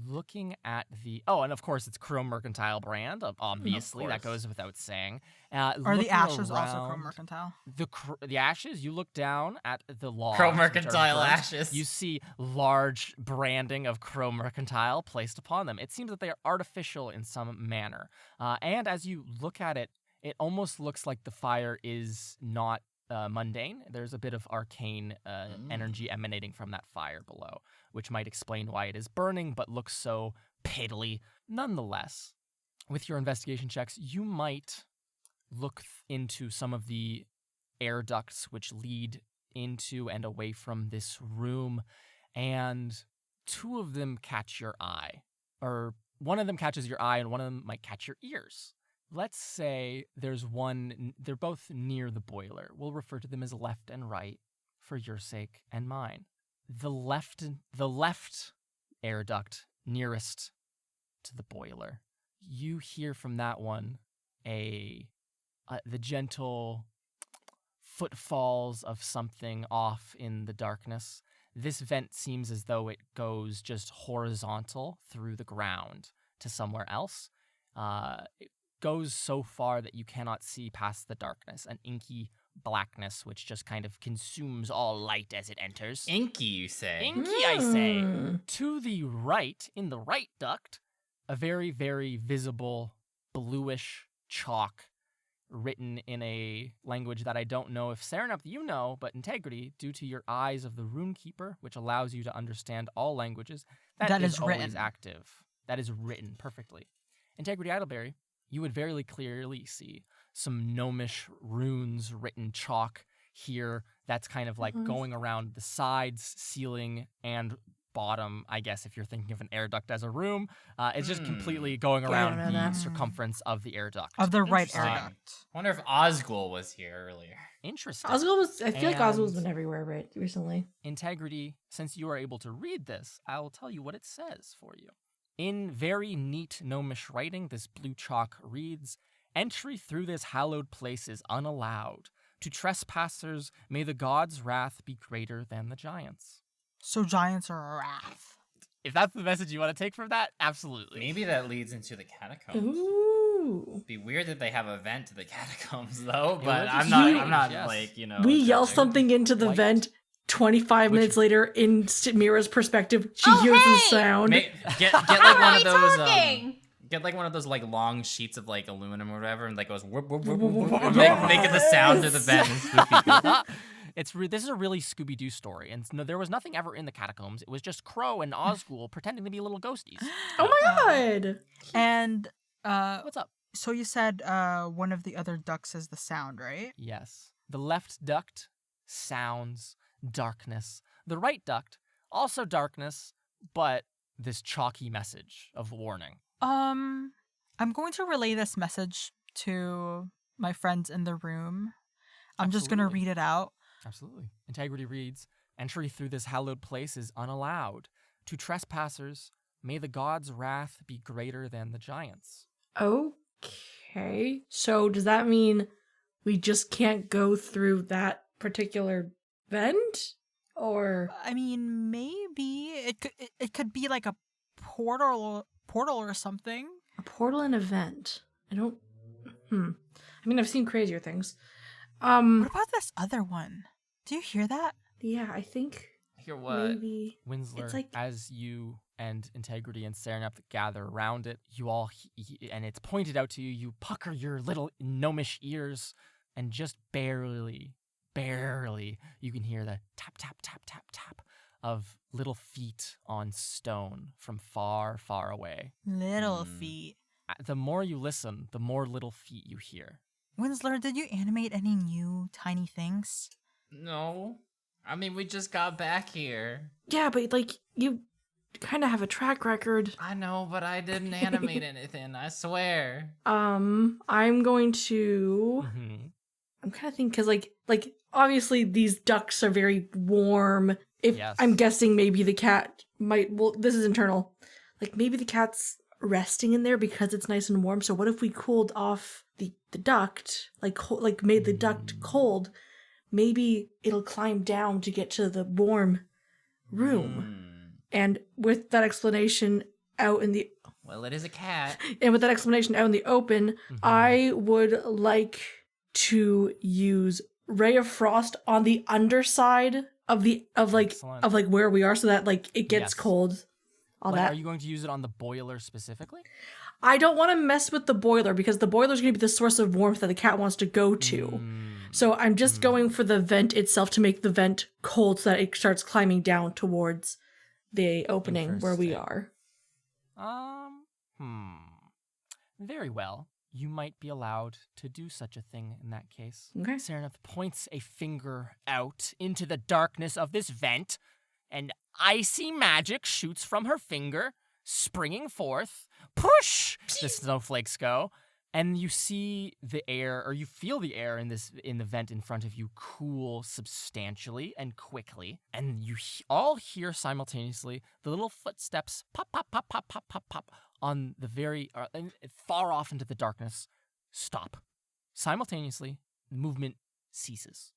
S1: Looking at and of course it's Chrome Mercantile brand, obviously, that goes without saying.
S3: Are the
S1: Looking
S3: ashes also
S1: around,
S3: Chrome Mercantile?
S1: the ashes, you look down at the logs.
S2: Chrome
S1: which are
S2: Mercantile
S1: burnt.
S2: ashes.
S1: You see large branding of Chrome Mercantile placed upon them. It seems that they are artificial in some manner. And as you look at it, it almost looks like the fire is not mundane. There's a bit of arcane energy emanating from that fire below, which might explain why it is burning, but looks so piddly. Nonetheless, with your investigation checks, you might look into some of the air ducts which lead into and away from this room, and two of them catch your eye. Or one of them catches your eye and one of them might catch your ears. Let's say there's one, they're both near the boiler. We'll refer to them as left and right for your sake and mine. The left air duct nearest to the boiler. You hear from that one the gentle footfalls of something off in the darkness. This vent seems as though it goes just horizontal through the ground to somewhere else. It goes so far that you cannot see past the darkness, an inky blackness which just kind of consumes all light as it enters.
S2: Inky, you say?
S1: Inky, I say. To the right, in the right duct, a very, very visible bluish chalk written in a language that I don't know if Serenep you know, but Integrity, due to your eyes of the Runekeeper, which allows you to understand all languages, that is always
S3: written.
S1: active. That is written perfectly. Integrity Idleberry, you would very clearly see some gnomish runes written chalk here that's kind of like going around the sides, ceiling, and bottom, I guess, if you're thinking of an air duct as a room. It's just completely going around
S5: I don't know
S1: the
S5: that.
S1: circumference of the air duct.
S3: Of the right air
S2: Interesting.
S3: duct.
S2: Wonder if Osgul was here earlier.
S1: Interesting.
S5: I feel like Oswald's
S1: And-
S5: been everywhere recently.
S1: Integrity, since you are able to read this, I will tell you what it says for you. In very neat gnomish writing, this blue chalk reads, "Entry through this hallowed place is unallowed. To trespassers, may the gods' wrath be greater than the giants."
S3: So giants are wrath.
S1: If that's the message you want to take from that, absolutely.
S2: Maybe that leads into the catacombs.
S5: Ooh.
S2: Be weird that they have a vent to the catacombs though,
S1: It
S2: but
S1: would
S2: I'm
S1: be
S2: not
S1: strange,
S2: I'm not
S1: yes.
S2: like, you know.
S5: We yell
S2: judging.
S5: something into the
S1: White.
S5: vent. 25
S1: Which-
S5: minutes later, in Mira's perspective, she
S4: Oh,
S5: hears the
S4: hey!
S5: sound.
S2: Get like
S4: How
S2: one
S4: are
S2: of
S4: we
S2: those
S4: talking?
S2: get like one of those like long sheets of like aluminum or whatever, and like goes whoop, whoop, whoop,
S5: Whoop,
S2: whoop,
S5: whoop,
S2: whoop,
S5: whoop.
S2: making the sound through the vent. And spooky.
S1: This is a really Scooby-Doo story, and no, there was nothing ever in the catacombs. It was just Crow and Osgul pretending to be little ghosties.
S5: Oh my god!
S3: And
S1: What's up?
S3: so you said one of the other ducts is the sound, right?
S1: Yes. The left duct, sounds, darkness. The right duct, also darkness, but this chalky message of warning.
S3: I'm going to relay this message to my friends in the room. I'm just going to
S1: Absolutely.
S3: read it out.
S1: Absolutely. Integrity reads, "Entry through this hallowed place is unallowed. To trespassers, may the gods' wrath be greater than the giants."
S5: Okay. So does that mean we just can't go through that particular vent? Or
S3: I mean, maybe it could be like a portal portal or something.
S5: A portal and a vent. I don't. I mean, I've seen crazier things.
S3: What about this other one? Do you hear that?
S5: Yeah, I think
S2: Hear what?
S5: maybe.
S1: Winsler,
S5: It's like-
S1: as you and Integrity and Serenep gather around it, you all, and it's pointed out to you, you pucker your little gnomish ears, and just barely, you can hear the tap, tap, tap, tap, tap of little feet on stone from far, far away.
S3: Little feet.
S1: The more you listen, the more little feet you hear.
S3: Winsler, did you animate any new tiny things?
S2: No. I mean, we just got back here.
S5: Yeah, but like you kind of have a track record.
S2: I know, but I didn't animate anything, I swear.
S5: I'm going to. I'm kind of thinking because like obviously these ducts are very warm. If
S1: Yes.
S5: I'm guessing maybe the cat might. Well, this is internal. Like maybe the cat's resting in there because it's nice and warm. So what if we cooled off the duct, like made the duct cold? Maybe it'll climb down to get to the warm room. And with that explanation out in the
S2: Well, it is a cat.
S5: open, I would like to use Ray of Frost on the underside of
S1: Excellent.
S5: where we are so that like it gets
S1: Yes.
S5: cold. All
S1: Like,
S5: that.
S1: are you going to use it on the boiler specifically?
S5: I don't want to mess with the boiler because the boiler is going to be the source of warmth that the cat wants to go to. So I'm just going for the vent itself to make the vent cold so that it starts climbing down towards the opening where we
S1: Interesting.
S5: are.
S1: Very well. You might be allowed to do such a thing in that case.
S5: Okay.
S1: Sereneth points a finger out into the darkness of this vent, and icy magic shoots from her finger, springing forth. Push! The snowflakes go, and you see the air, or you feel the air in the vent in front of you cool substantially and quickly, and you all hear simultaneously the little footsteps pop, pop, pop, pop, pop, pop, pop on the very far off into the darkness. Stop. Simultaneously, the movement ceases.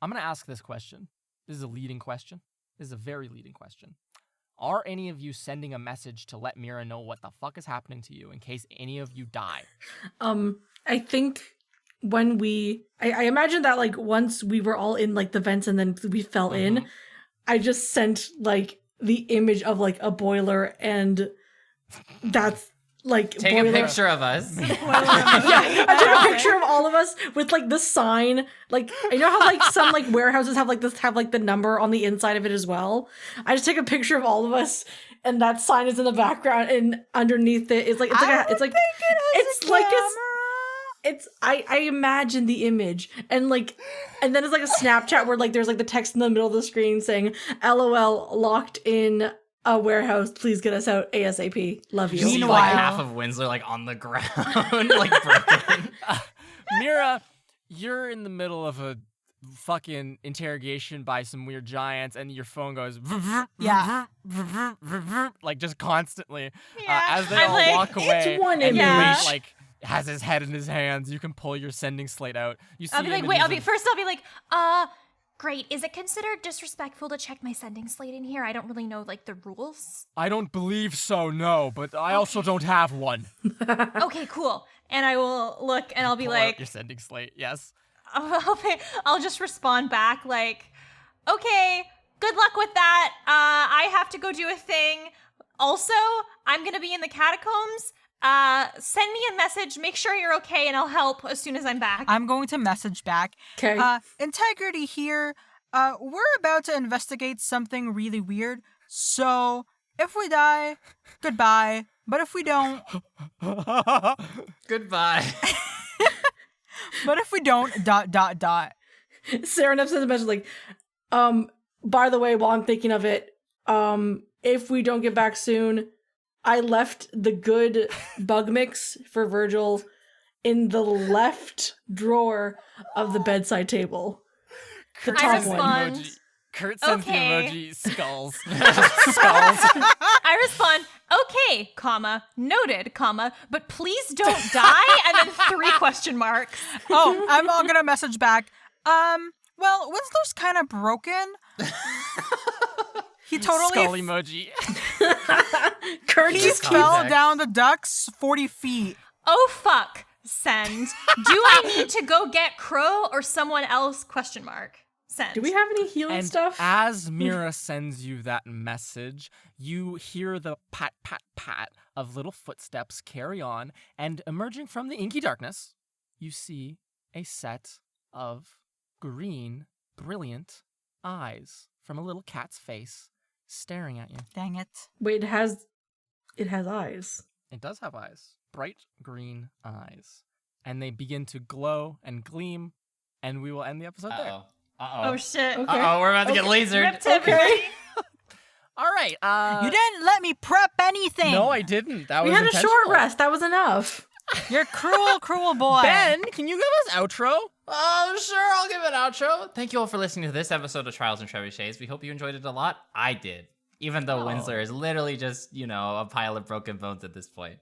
S1: I'm going to ask this question. This is a leading question. This is a very leading question. Are any of you sending a message to let Mira know what the fuck is happening to you in case any of you die?
S5: I think when I imagine that like once we were all in like the vents and then we fell in, I just sent like the image of like a boiler and that's like
S2: Take
S5: boiler.
S2: a picture of us.
S5: Yeah, I took a picture of all of us with like the sign. Like I know how like some like warehouses have like the number on the inside of it as well. I just take a picture of all of us, and that sign is in the background, and underneath it is like I imagine the image and then it's like a Snapchat where like there's like the text in the middle of the screen saying LOL locked in a warehouse, please get us out ASAP. Love you.
S2: You see like
S3: Meanwhile-
S2: half of Winslow like on the ground, like broken.
S1: Mira, you're in the middle of a fucking interrogation by some weird giants, and your phone goes
S3: Yeah.
S1: like just constantly
S4: Yeah,
S1: as they
S4: I'm
S1: all
S4: like,
S1: walk away.
S5: it's one
S1: and
S4: image.
S1: Nate, like has his head in his hands. You can pull your sending slate out. You see
S4: I'll be like,
S1: images
S4: I'll
S1: of-
S4: be like, great. Is it considered disrespectful to check my sending slate in here? I don't really know like the rules.
S1: I don't believe so, no, but I also don't have one.
S4: Okay, cool. And I will look and I'll be
S1: Pull out
S4: like,
S1: your sending slate, yes.
S4: I'll just respond back like, okay, good luck with that. I have to go do a thing. Also, I'm gonna be in the catacombs. Send me a message, make sure you're okay, and I'll help as soon as I'm back.
S3: I'm going to message back.
S5: Okay.
S3: Integrity here. We're about to investigate something really weird. So if we die, goodbye. But if we don't,
S2: Goodbye.
S3: dot.
S5: Sarah Neff sends a message like, by the way, while I'm thinking of it, if we don't get back soon, I left the good bug mix for Virgil in the left drawer of the bedside table. The
S1: Kurt
S5: top
S1: sends the
S5: one.
S4: respond.
S1: emoji. Kurt sends
S4: Okay.
S1: the emoji skulls. Skulls.
S4: I respond, okay, comma, noted, comma, but please don't die, and then 3 question marks.
S3: Oh, I'm all gonna message back. Well, Winsler's kind of broken. He totally
S1: skull emoji.
S5: Kurt
S3: he
S5: just
S3: fell
S2: context.
S3: down the ducts 40 feet.
S4: Oh fuck. Send. Do I need to go get Crow or someone else? Question mark. Send.
S5: Do we have any healing
S1: And
S5: stuff?
S1: as Mira sends you that message, you hear the pat, pat, pat of little footsteps carry on, and emerging from the inky darkness, you see a set of green, brilliant eyes from a little cat's face staring at you.
S3: Dang it.
S5: Wait, it has eyes.
S1: It does have eyes, bright green eyes, and they begin to glow and gleam, and we will end the episode there.
S4: Oh shit.
S5: Okay.
S2: We're about to get lasered.
S4: Rip to everybody.
S1: All right.
S3: You didn't let me prep anything.
S1: No, I didn't. That
S5: We
S1: was
S5: had a short
S1: intentional.
S5: rest. That was enough.
S3: You're cruel, cruel boy.
S1: Ben, can you give us outro?
S2: Oh, sure, I'll give an outro. Thank you all for listening to this episode of Trials and Trebuchets. We hope you enjoyed it a lot. I did. Even though Winsler is literally just, a pile of broken bones at this point.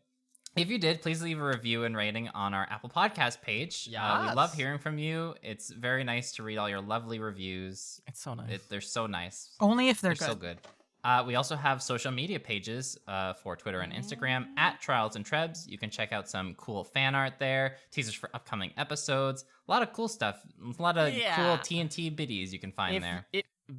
S2: If you did, please leave a review and rating on our Apple Podcast page. We
S1: Yes.
S2: love hearing from you. It's very nice to read all your lovely reviews.
S1: It's so nice.
S2: They're so nice.
S3: Only if they're
S2: They're so
S3: good.
S2: good. We also have social media pages for Twitter and Instagram at Trials and Trebs. You can check out some cool fan art there, teasers for upcoming episodes, a lot of cool stuff, a lot of cool TNT biddies you can find there.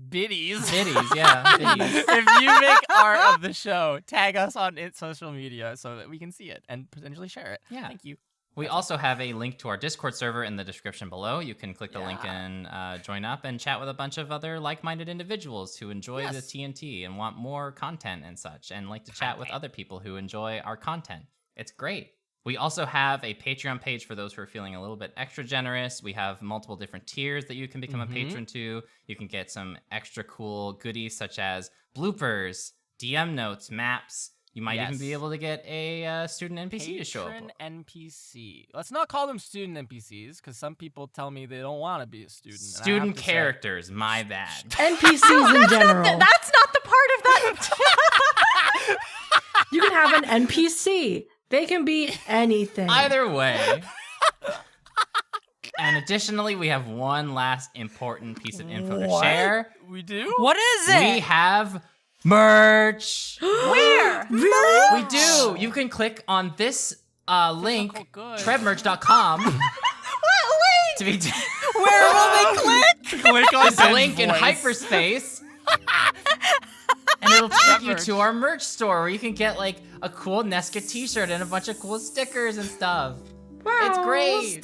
S1: Biddies.
S2: Biddies, yeah, biddies.
S1: If you make art of the show, tag us on its social media so that we can see it and potentially share it.
S2: Yeah.
S1: Thank you.
S2: We also have a link to our Discord server in the description below. You can click the link and join up and chat with a bunch of other like-minded individuals who enjoy the TNT and want more content and such, and like to chat with other people who enjoy our content. It's great. We also have a Patreon page for those who are feeling a little bit extra generous. We have multiple different tiers that you can become a patron to. You can get some extra cool goodies such as bloopers, DM notes, maps. You might even be able to get a student NPC to show up.
S1: Patron NPC. Let's not call them student NPCs because some people tell me they don't want to be a student. and I have
S2: Student
S1: to say,
S2: characters, my bad.
S5: NPCs in general.
S4: That's not the part of that.
S5: You can have an NPC. They can be anything.
S2: Either way. And additionally, we have one last important piece of info to share.
S1: We do?
S3: What is it?
S2: We have merch.
S4: Where?
S2: We do. You can click on this link,
S1: good.
S2: trebmerch.com.
S4: What
S2: to
S4: link?
S2: be
S3: Where will they click?
S1: Click on
S2: this
S1: Ben's
S2: link in
S1: voice.
S2: hyperspace. And it'll take you to our merch store where you can get like a cool Nesca t-shirt and a bunch of cool stickers and stuff.
S5: Wow.
S2: It's great.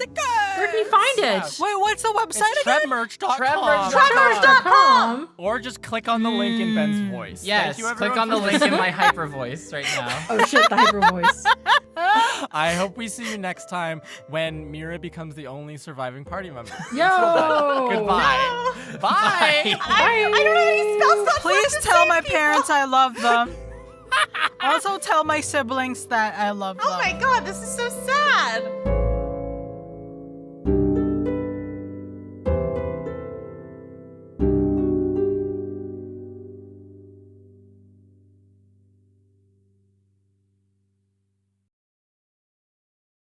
S5: Where can you find it?
S3: Wait, what's the website
S1: It's
S3: again?
S1: trebmerch.com.
S5: Trebmerch.com.
S1: Or just click on the link in Ben's voice.
S2: Yes,
S1: Thank you,
S2: click
S1: everyone,
S2: on the
S1: for
S2: link in my hyper voice right now.
S5: Oh shit, the hyper voice.
S1: I hope we see you next time when Mira becomes the only surviving party member.
S5: Yo.
S1: Goodbye. Bye.
S4: I don't know any spell slots.
S3: Please tell my parents I love them. Also tell my siblings that I love them.
S4: Oh my god, this is so sad.